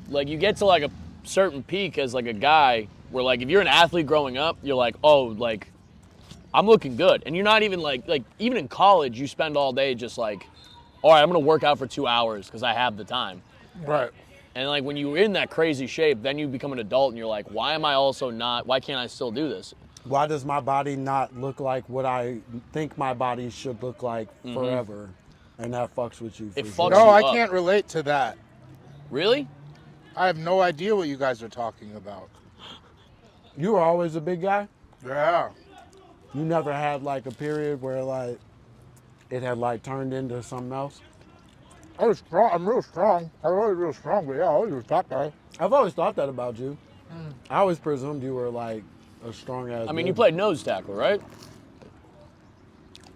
like you get to like a certain peak as like a guy where like if you're an athlete growing up, you're like, oh, like I'm looking good. And you're not even like even in college, you spend all day just like, all right, I'm gonna work out for 2 hours because I have the time. Right. And like when you're in that crazy shape, then you become an adult and you're like, why can't I still do this? Why does my body not look like what I think my body should look like forever? And that fucks with you. It for fucks sure. No, you I up. can't relate to that. Really? I have no idea what you guys are talking about. You were always a big guy? Yeah. You never had like a period where like it had like turned into something else? I was strong. I'm real strong. I was real strong, but yeah, I always was that guy. I've always thought that about you. I always presumed you were like a strong ass. I mean, you dude. played nose tackle, right?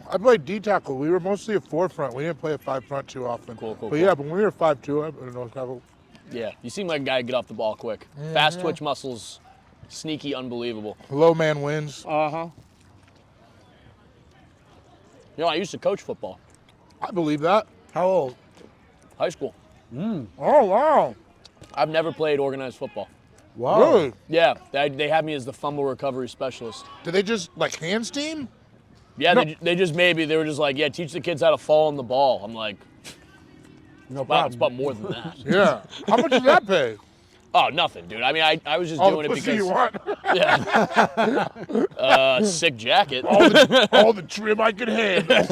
I played D tackle. We were mostly a 4-front. We didn't play a 5-front too often. Cool. But yeah, when we were 5'2", I played nose tackle. Yeah. You seem like a guy to get off the ball quick. Fast twitch muscles, sneaky, unbelievable. Low man wins. Uh-huh. You know, I used to coach football. I believe that. How old? High school. Oh wow. I've never played organized football. Wow. Really? Yeah, they had me as the fumble recovery specialist. Did they just like hand steam? Yeah, No. they were just like, yeah, teach the kids how to fall on the ball. I'm like, No wow, it's problem. about more than that. Yeah. How much did that pay? Oh, nothing, dude. I mean, I was just All doing the it pussy because, you want. yeah. Sick jacket. all the trim I could handle.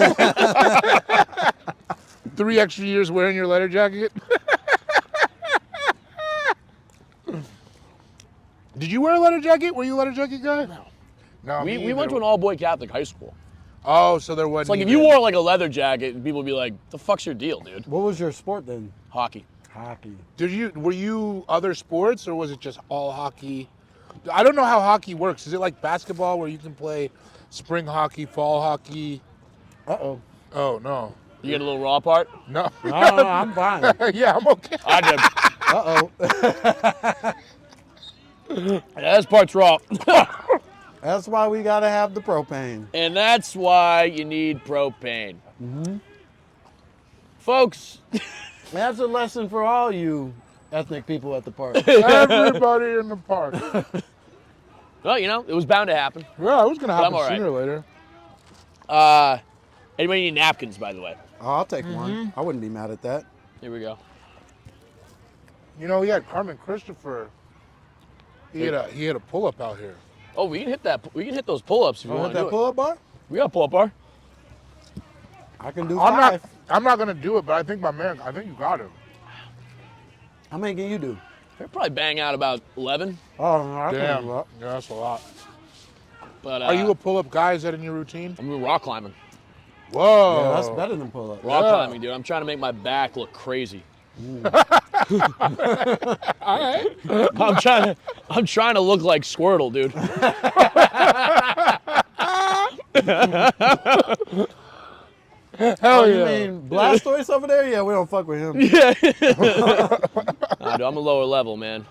3 extra years wearing your leather jacket. Did you wear a leather jacket? Were you a leather jacket guy? No. We went to an all-boy Catholic high school. Oh, so there wasn't. It's like if you wore like a leather jacket, people would be like, the fuck's your deal, dude? What was your sport then? Hockey. Hockey. Were you other sports or was it just all hockey? I don't know how hockey works. Is it like basketball where you can play spring hockey, fall hockey? Uh-oh. Oh no. You get a little raw part? No. No, I'm fine. Yeah, I'm okay. I did. Uh-oh. Yeah, this part's raw. That's why we gotta have the propane. And that's why you need propane. Folks, That's a lesson for all you ethnic people at the park. Everybody in the park. well, you know, it was bound to happen. Yeah, it was gonna happen all right. sooner or later. Anybody need napkins, by the way? Oh, I'll take one. I wouldn't be mad at that. Here we go. You know, we had Carmen Christopher. He had a pull-up out here. Oh, we can hit that. We can hit those pull-ups if you Oh, want hit to that do it. pull-up bar? We got a pull-up bar. I can do I'm 5. not gonna do it, but I think I think you got him. How many can you do? They'll probably bang out about 11. Oh, no, I can Damn. do that. Yeah, that's a lot. But Are you a pull-up guy? Is that in your routine? I'm rock climbing. Whoa. Yeah, that's better than pull-up. Rock Yeah. climbing, dude. I'm trying to make my back look crazy. All right. I'm trying to look like Squirtle, dude. Hell You yeah. mean Blastoise over there? Yeah, we don't fuck with him. Nah, dude, I'm a lower level, man.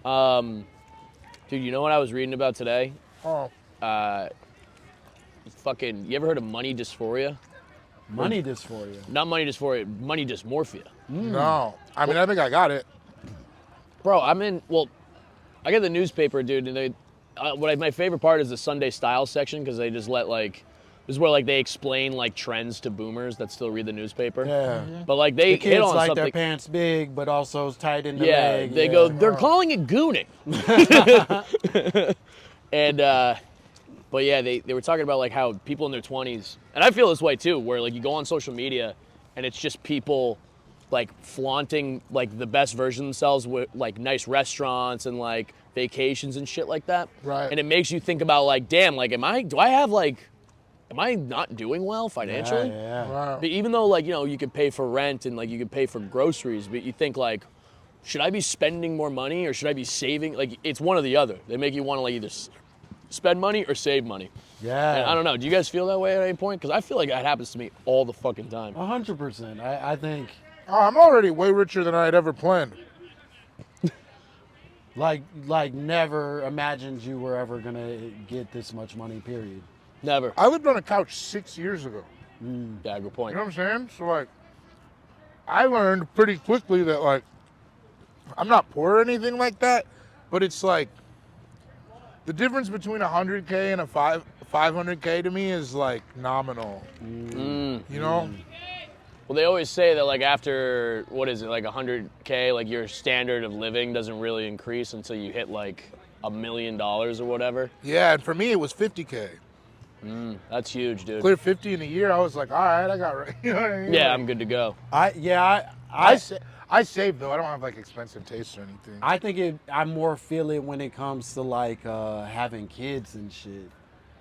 Dude, you know what I was reading about today? Oh. Fucking, you ever heard of money dysphoria? Money dysphoria. Not money dysphoria, money dysmorphia. No. I mean, I think I got it. Bro, I get the newspaper, dude, and my favorite part is the Sunday Style section because they just let this is where like they explain like trends to boomers that still read the newspaper. Yeah. But like they The kids hit on like something. their pants big, but also tight in the Yeah, leg. they go. They're calling it gooning. And but yeah, they were talking about like how people in their 20s, and I feel this way too, where like you go on social media and it's just people like flaunting like the best version of themselves with like nice restaurants and like vacations and shit like that. Right. And it makes you think about like, damn, like am I not doing well financially? Yeah. Wow. But even though like, you know, you could pay for rent and like you could pay for groceries, but you think like, should I be spending more money or should I be saving? Like it's one or the other. They make you want to like either spend money or save money. Yeah. And I don't know. Do you guys feel that way at any point? Because I feel like that happens to me all the fucking time. 100%. I think Oh, I'm already way richer than I had ever planned. like never imagined you were ever gonna get this much money, period. Never. I lived on a couch 6 years ago. Yeah, good point. You know what I'm saying? So like, I learned pretty quickly that like, I'm not poor or anything like that, but it's like the difference between 100K and a 500K to me is like nominal. You know? Well, they always say that like after, what is it, like 100K, like your standard of living doesn't really increase until you hit like $1 million or whatever. Yeah, and for me it was 50K. That's huge, dude. Clear 50 in a year, I was like, all right, I got right. You know what I mean? Yeah, Like, I'm good to go. I save though. I don't have like expensive tastes or anything. I think I more feel it when it comes to like having kids and shit.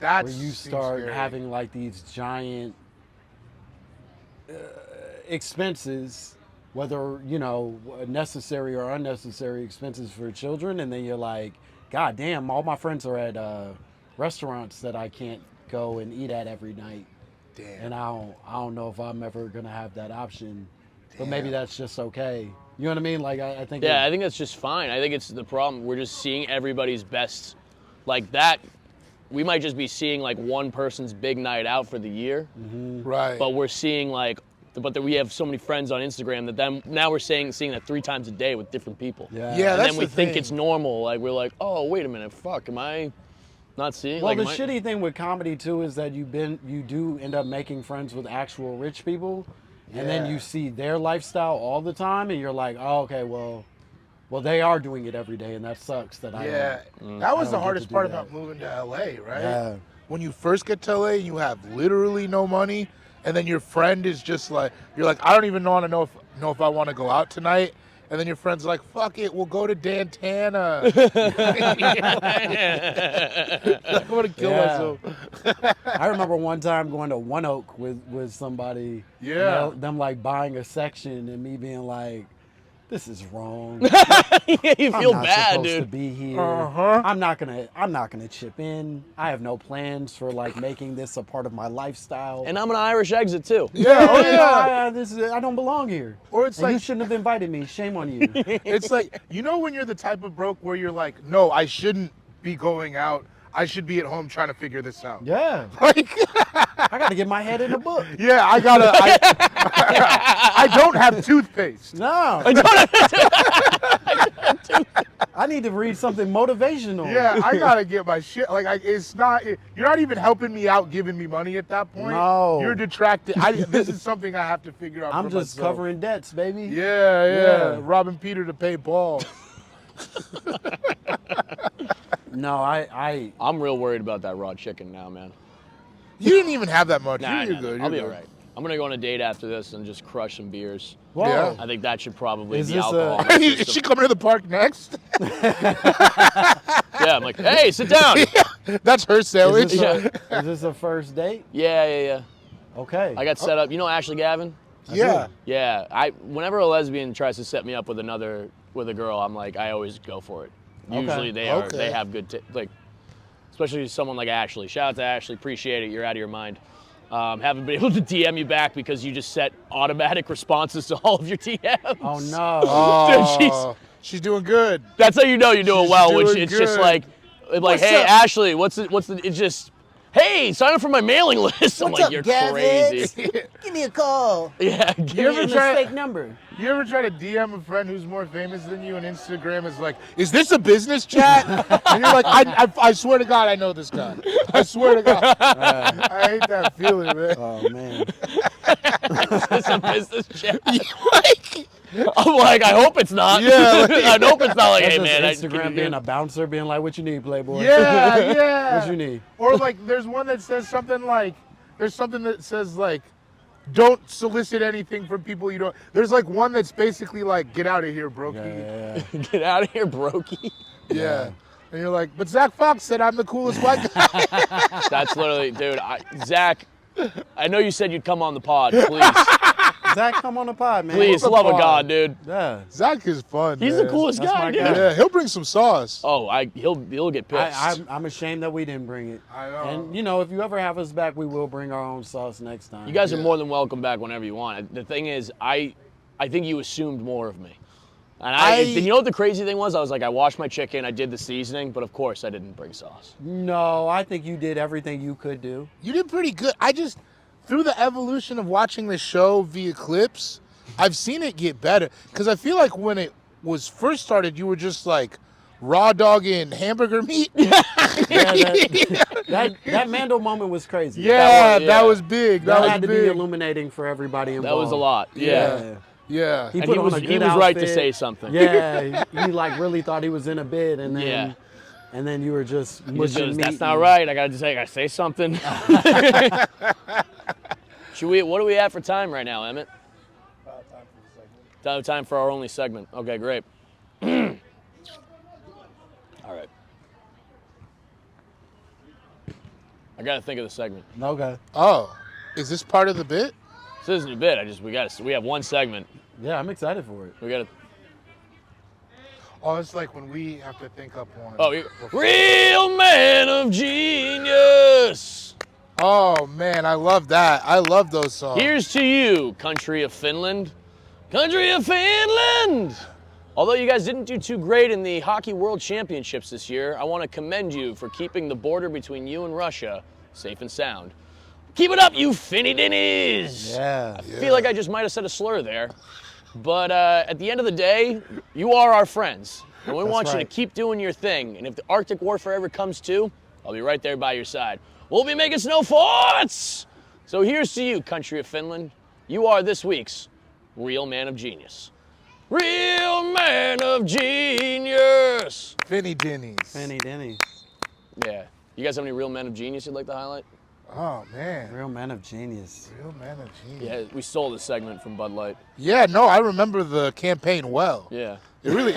That's Where you start having like these giant expenses, whether, you know, necessary or unnecessary expenses for children, and then you're like, God damn, all my friends are at restaurants that I can't go and eat at every night. Damn. And I don't know if I'm ever gonna have that option. But maybe that's just okay. You know what I mean? Like I think. Yeah, I think that's just fine. I think it's the problem. We're just seeing everybody's best, like that. We might just be seeing like one person's big night out for the year, Right. but we're seeing like, we have so many friends on Instagram that now we're seeing that 3 times a day with different people. Yeah. Yeah, And that's then we the think thing. it's normal. Like we're like, oh wait a minute, fuck, am I not seeing? Well, like, the shitty thing with comedy too is that you do end up making friends with actual rich people, and then Yeah. you see their lifestyle all the time, and you're like, oh, okay, well, they are doing it every day, and that sucks. That I Yeah, don't. that was I the don't get hardest to do part that. about moving to LA, right? Yeah. When you first get to LA and you have literally no money, and then your friend is just like, you're like, I don't even want to know if I want to go out tonight. And then your friend's like, fuck it, we'll go to Dantana. I want to kill Yeah. myself. I remember one time going to One Oak with somebody. Yeah. and them like buying a section and me being like, this is wrong. you feel I'm not bad, supposed to dude. be here. Uh-huh. I'm not gonna chip in. I have no plans for like making this a part of my lifestyle. And I'm an Irish exit too. Yeah, oh yeah. I don't belong here. Or it's And you like, shouldn't have invited me. Shame on you. it's like, you know when you're the type of broke where you're like, no, I shouldn't be going out. I should be at home trying to figure this out. Yeah, Like, I gotta get my head in a book. yeah, I don't have toothpaste. No, I need to read something motivational. Yeah, I gotta get my shit. Like, you're not even helping me out, giving me money at that point. No. You're detracted. This is something I have to figure out. I'm for just myself. covering debts, baby. Yeah, Yeah. robbing Peter to pay Paul. No, I'm real worried about that raw chicken now, man. You didn't even have that much. Nah, You're nah, good. I'll be You're all good. right. I'm gonna go on a date after this and just crush some beers. Whoa. Yeah. I think that should probably Is be this alcohol. in the Is she system. coming to the park next? Yeah, I'm like, hey, sit down. That's her Is sandwich. this, Yeah. is this a first date? Yeah. Okay. I got set up. You know Ashley Gavin? Yeah. Yeah. Whenever a lesbian tries to set me up with a girl, I'm like, I always go for it. Okay. Usually they Okay. have good like, especially someone like Ashley. Shout out to Ashley. Appreciate it. You're out of your mind. Haven't been able to DM you back because you just set automatic responses to all of your DMs. Oh no. Oh, she's doing good. That's how you know you're doing She's well. doing Which it's just good. like, What's hey up? Ashley, what's the? It's just, hey, sign up for my mailing list. I'm like, you're crazy. Give me a call. Yeah. You ever Give me try- a fake number. You ever try to DM a friend who's more famous than you on Instagram is like, is this a business chat? And you're like, I swear to God, I know this guy. I swear to God. I hate that feeling, man. Oh man. It's a business chat. Like, I'm like, I hope it's not. Yeah. I hope it's not like, That's hey man, just can Instagram you being do- a bouncer, being like, "What you need, Playboy? yeah. What you need?" Or like, there's one that says something like, don't solicit anything from people you don't. There's like one that's basically like, get out of here, brokey. Yeah. get out of here, brokey. Yeah. And you're like, but Zach Fox said I'm the coolest white guy. That's literally, dude. Zach, I know you said you'd come on the pod. Please, Zach, come on the pod, man. please, the love of pod. God, dude. Yeah. Zach is fun. He's man. the coolest That's guy, my dude. guy. Yeah, he'll bring some sauce. Oh, he'll get pissed. I'm ashamed that we didn't bring it. I know. And you know, if you ever have us back, we will bring our own sauce next time. You guys are more than welcome back whenever you want. The thing is, I think you assumed more of me. And you know what the crazy thing was? I was like, I washed my chicken, I did the seasoning, but of course I didn't bring sauce. No, I think you did everything you could do. You did pretty good. Through the evolution of watching the show via clips, I've seen it get better. Because I feel like when was first started, you were just like raw dogging hamburger meat. That Mando moment was crazy. That was big. That was had to big. be illuminating for everybody involved. That was a lot. Yeah. Yeah. He And put he on was a he good was right to outfit. say something. Yeah, he like really thought he was in a bid, and then Yeah. and then you were just He just mushing goes, meat. that's not right. I gotta say something. What are we at for time right now, Emmett? Time for our only segment. Okay, great. All right. I gotta think of the segment. Okay. Oh, is this part of the bit? This isn't a bit. We have one segment. Yeah, I'm excited for it. We gotta. Oh, it's like when we have to think up one. Oh, real man of genius. Oh man, I love that. I love those songs. Here's to you, country of Finland. Country of Finland! Although you guys didn't do too great in the Hockey World Championships this year, I want to commend you for keeping the border between you and Russia safe and sound. Keep it up, you Finny Dinnies! Yeah. I feel like I just might have said a slur there. But at the end of the day, you are our friends. And we want you to right. keep doing your thing. And if the Arctic Warfare ever comes to, I'll be right there by your side. We'll be making snow forts! So here's to you, country of Finland. You are this week's Real Man of Genius. Real Man of Genius! Finny Dinnies. Fanny Denny. Yeah. You guys have any Real Men of Genius you'd like to highlight? Oh man. Real man of genius. Real man of genius. Yeah, we stole this segment from Bud Light. Yeah, no, I remember the campaign well. Yeah. It really,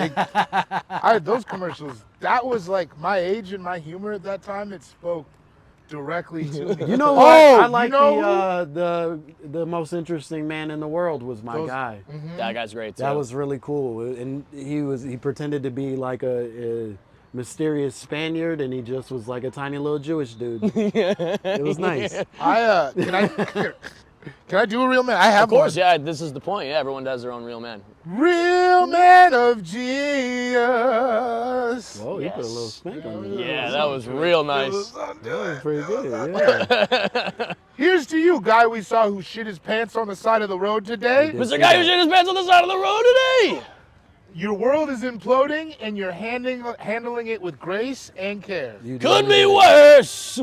those commercials, that was like my age and my humor at that time. It spoke directly to me. You know what? Oh, I like you know the most interesting man in the world was my guy. That guy's great too. That was really cool, and he pretended to be like a mysterious Spaniard, and he just was like a tiny little Jewish dude. It was nice. Can I do a real man? I have Of course, one. yeah, this is the point. Yeah, everyone does their own real man. Real man of genius. Whoa, you put a little spank on me. Yeah, that was real nice. That was pretty good. Yeah. Here's to you, guy we saw who shit his pants on the side of the road today. did. Mr. Guy who shit his pants on the side of the road today! Your world is imploding, and you're handling it with grace and care. You Could did be it. worse!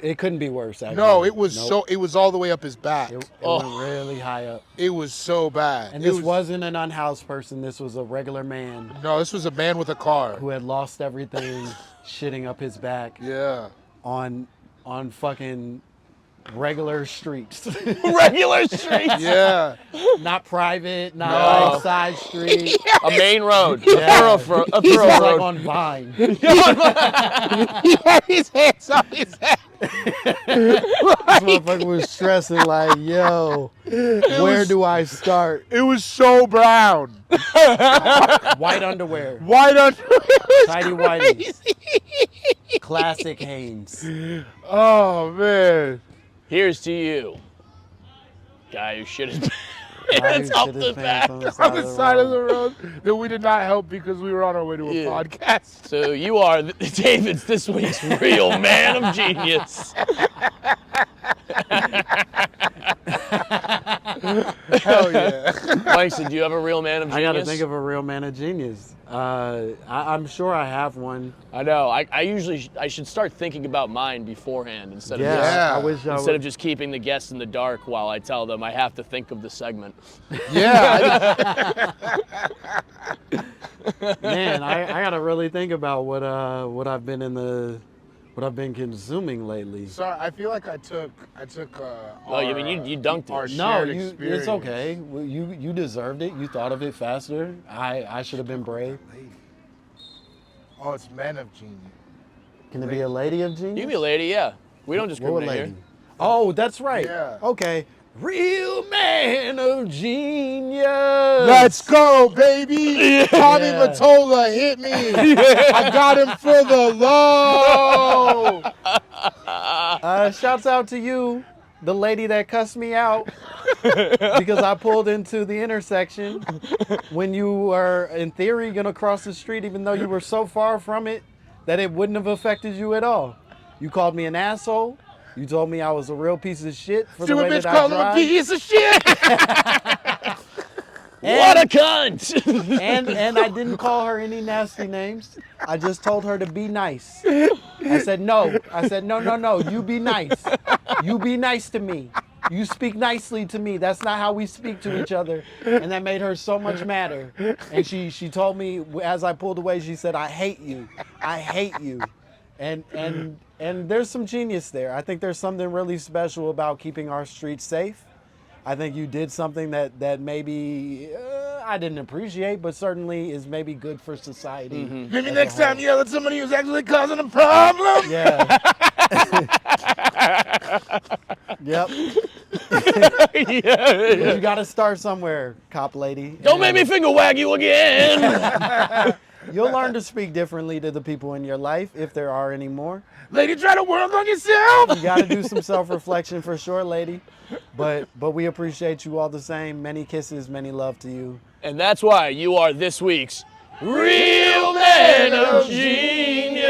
It couldn't be worse. Actually. No, it was Nope. it was all the way up his back. It Oh. went really high up. It was so bad. And It this wasn't an unhoused person. This was a regular man No, this was a man with a car. who had lost everything, shitting up his back Yeah. on fucking regular streets. Regular streets! Yeah. Not private, not No. like side street. A main road. Yeah. A This thorough was like road. on Vine. He had his hands on his head. This motherfucker was stressing like, yo, where do I start? It was so brown. White underwear, White under. tidy whitey, classic Hanes. Oh man. Here's to you, guy who shit his Guy pants who up shit the his back. pants On the side of the road that we did not help because we were on our way to a Yeah. podcast. So you are David's this week's Real Man of Genius. Hell yeah. Langston, do you have a Real Man of Genius? I got to think of a real man of genius. I'm sure I have one. I know. I should start thinking about mine beforehand instead of Yeah, just, Yeah. I wish I instead of would. just keeping the guests in the dark while I tell them I have to think of the segment. Yeah. Man, I got to really think about what I've been consuming lately. Sorry, I feel like I took. Oh, you mean you dunked our it? No, shared it's experience. okay. Well, you deserved it. You thought of it faster. I should have been brave. Oh, it's men of genius. Can it be a lady of genius? You can be a lady, yeah. We don't What discriminate lady? here. Oh, that's right. Yeah. Okay. Real man of genius. Let's go, baby. Tommy Yeah. Mottola hit me. I got him for the low. Shouts out to you, the lady that cussed me out because I pulled into the intersection when you were, in theory, gonna cross the street, even though you were so far from it that it wouldn't have affected you at all. You called me an asshole. You told me I was a real piece of shit for the way Stupid bitch that I called him a drive. piece of shit. And a cunt. And I didn't call her any nasty names. I just told her to be nice. I said, no. No. You be nice. You be nice to me. You speak nicely to me. That's not how we speak to each other. And that made her so much madder. And she told me, as I pulled away, she said, I hate you. I hate you. And there's some genius there. I think there's something really special about keeping our streets safe. I think you did something that maybe I didn't appreciate, but certainly is maybe good for society. Maybe next time yell at somebody who's actually causing a problem. Yeah. Yep. Yeah. You got to start somewhere, cop lady. Don't make me finger wag you again. You'll learn to speak differently to the people in your life, if there are any more. Lady, try to work on yourself. You got to do some self-reflection for sure, lady. But we appreciate you all the same. Many kisses, many love to you. And that's why you are this week's Real Man of Genius.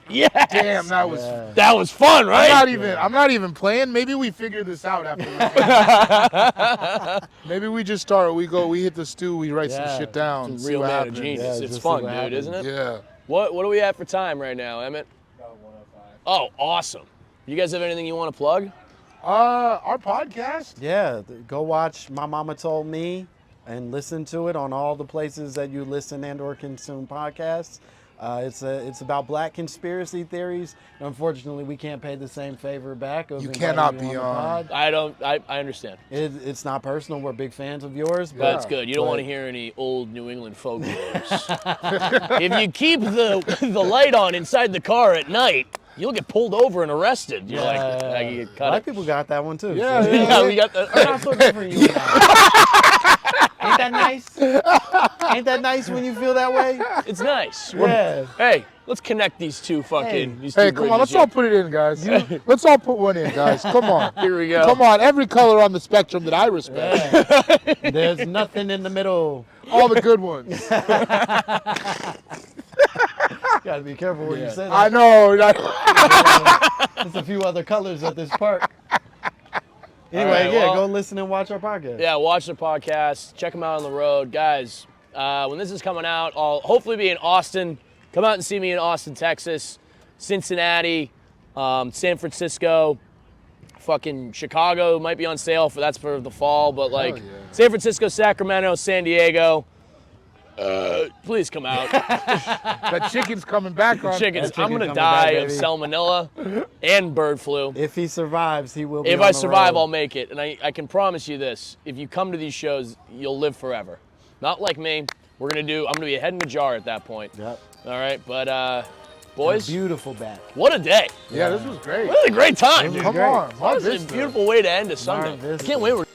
Yes. Damn, that was. That was fun, right? I'm not even playing. Maybe we figure this out after. Maybe we just start. We hit the stew. We write some shit down. Real Man of Genius. Yeah, it's just fun, see what dude, happens. isn't it? Yeah. What are we at for time right now, Emmett? About 105. Oh, awesome. You guys have anything you want to plug? Our podcast. Yeah, go watch My Momma Told Me and listen to it on all the places that you listen and or consume podcasts. It's about black conspiracy theories. Unfortunately, we can't pay the same favor back. Of You inviting cannot you be the on. pod. I understand. It's not personal. We're big fans of yours. But That's good. You don't want to hear any old New England folklores. If you keep the light on inside the car at night, you'll get pulled over and arrested. You're like you get cut White up. people got that one too. Yeah, so- Yeah, we got Not that. so different, you and I. Ain't that nice? Ain't that nice when you feel that way? It's nice. Yeah. Hey, let's connect these two fucking. These two Hey, come on, let's bridges all here. put it in, guys. Let's all put one in, guys. Come on. Here we go. Come on, every color on the spectrum that I respect. Yeah. There's nothing in the middle. All the good ones. Gotta be careful when you say I that. know. There's a few other colors at this park. Anyway, right, yeah, well- go listen and watch our podcast. Yeah, watch the podcast. Check them out on the road. Guys, when this is coming out, I'll hopefully be in Austin. Come out and see me in Austin, Texas, Cincinnati, San Francisco, fucking Chicago might be on sale. That's for the fall, but like yeah. San Francisco, Sacramento, San Diego. Please come out. That chicken's coming back on. Chickens. That I'm chicken gonna coming back, die of baby. salmonella and bird flu. If he survives, he will be If on I the survive, road. I'll make it. And I can promise you this. If you come to these shows, you'll live forever. Not like me. I'm gonna be a head in a jar at that point. Yep. All right, but boys, Beautiful back. what a day. Yeah, this was great. What a great time, It was dude. Come great. on. What a beautiful way to end a Sunday. Vista. I can't wait.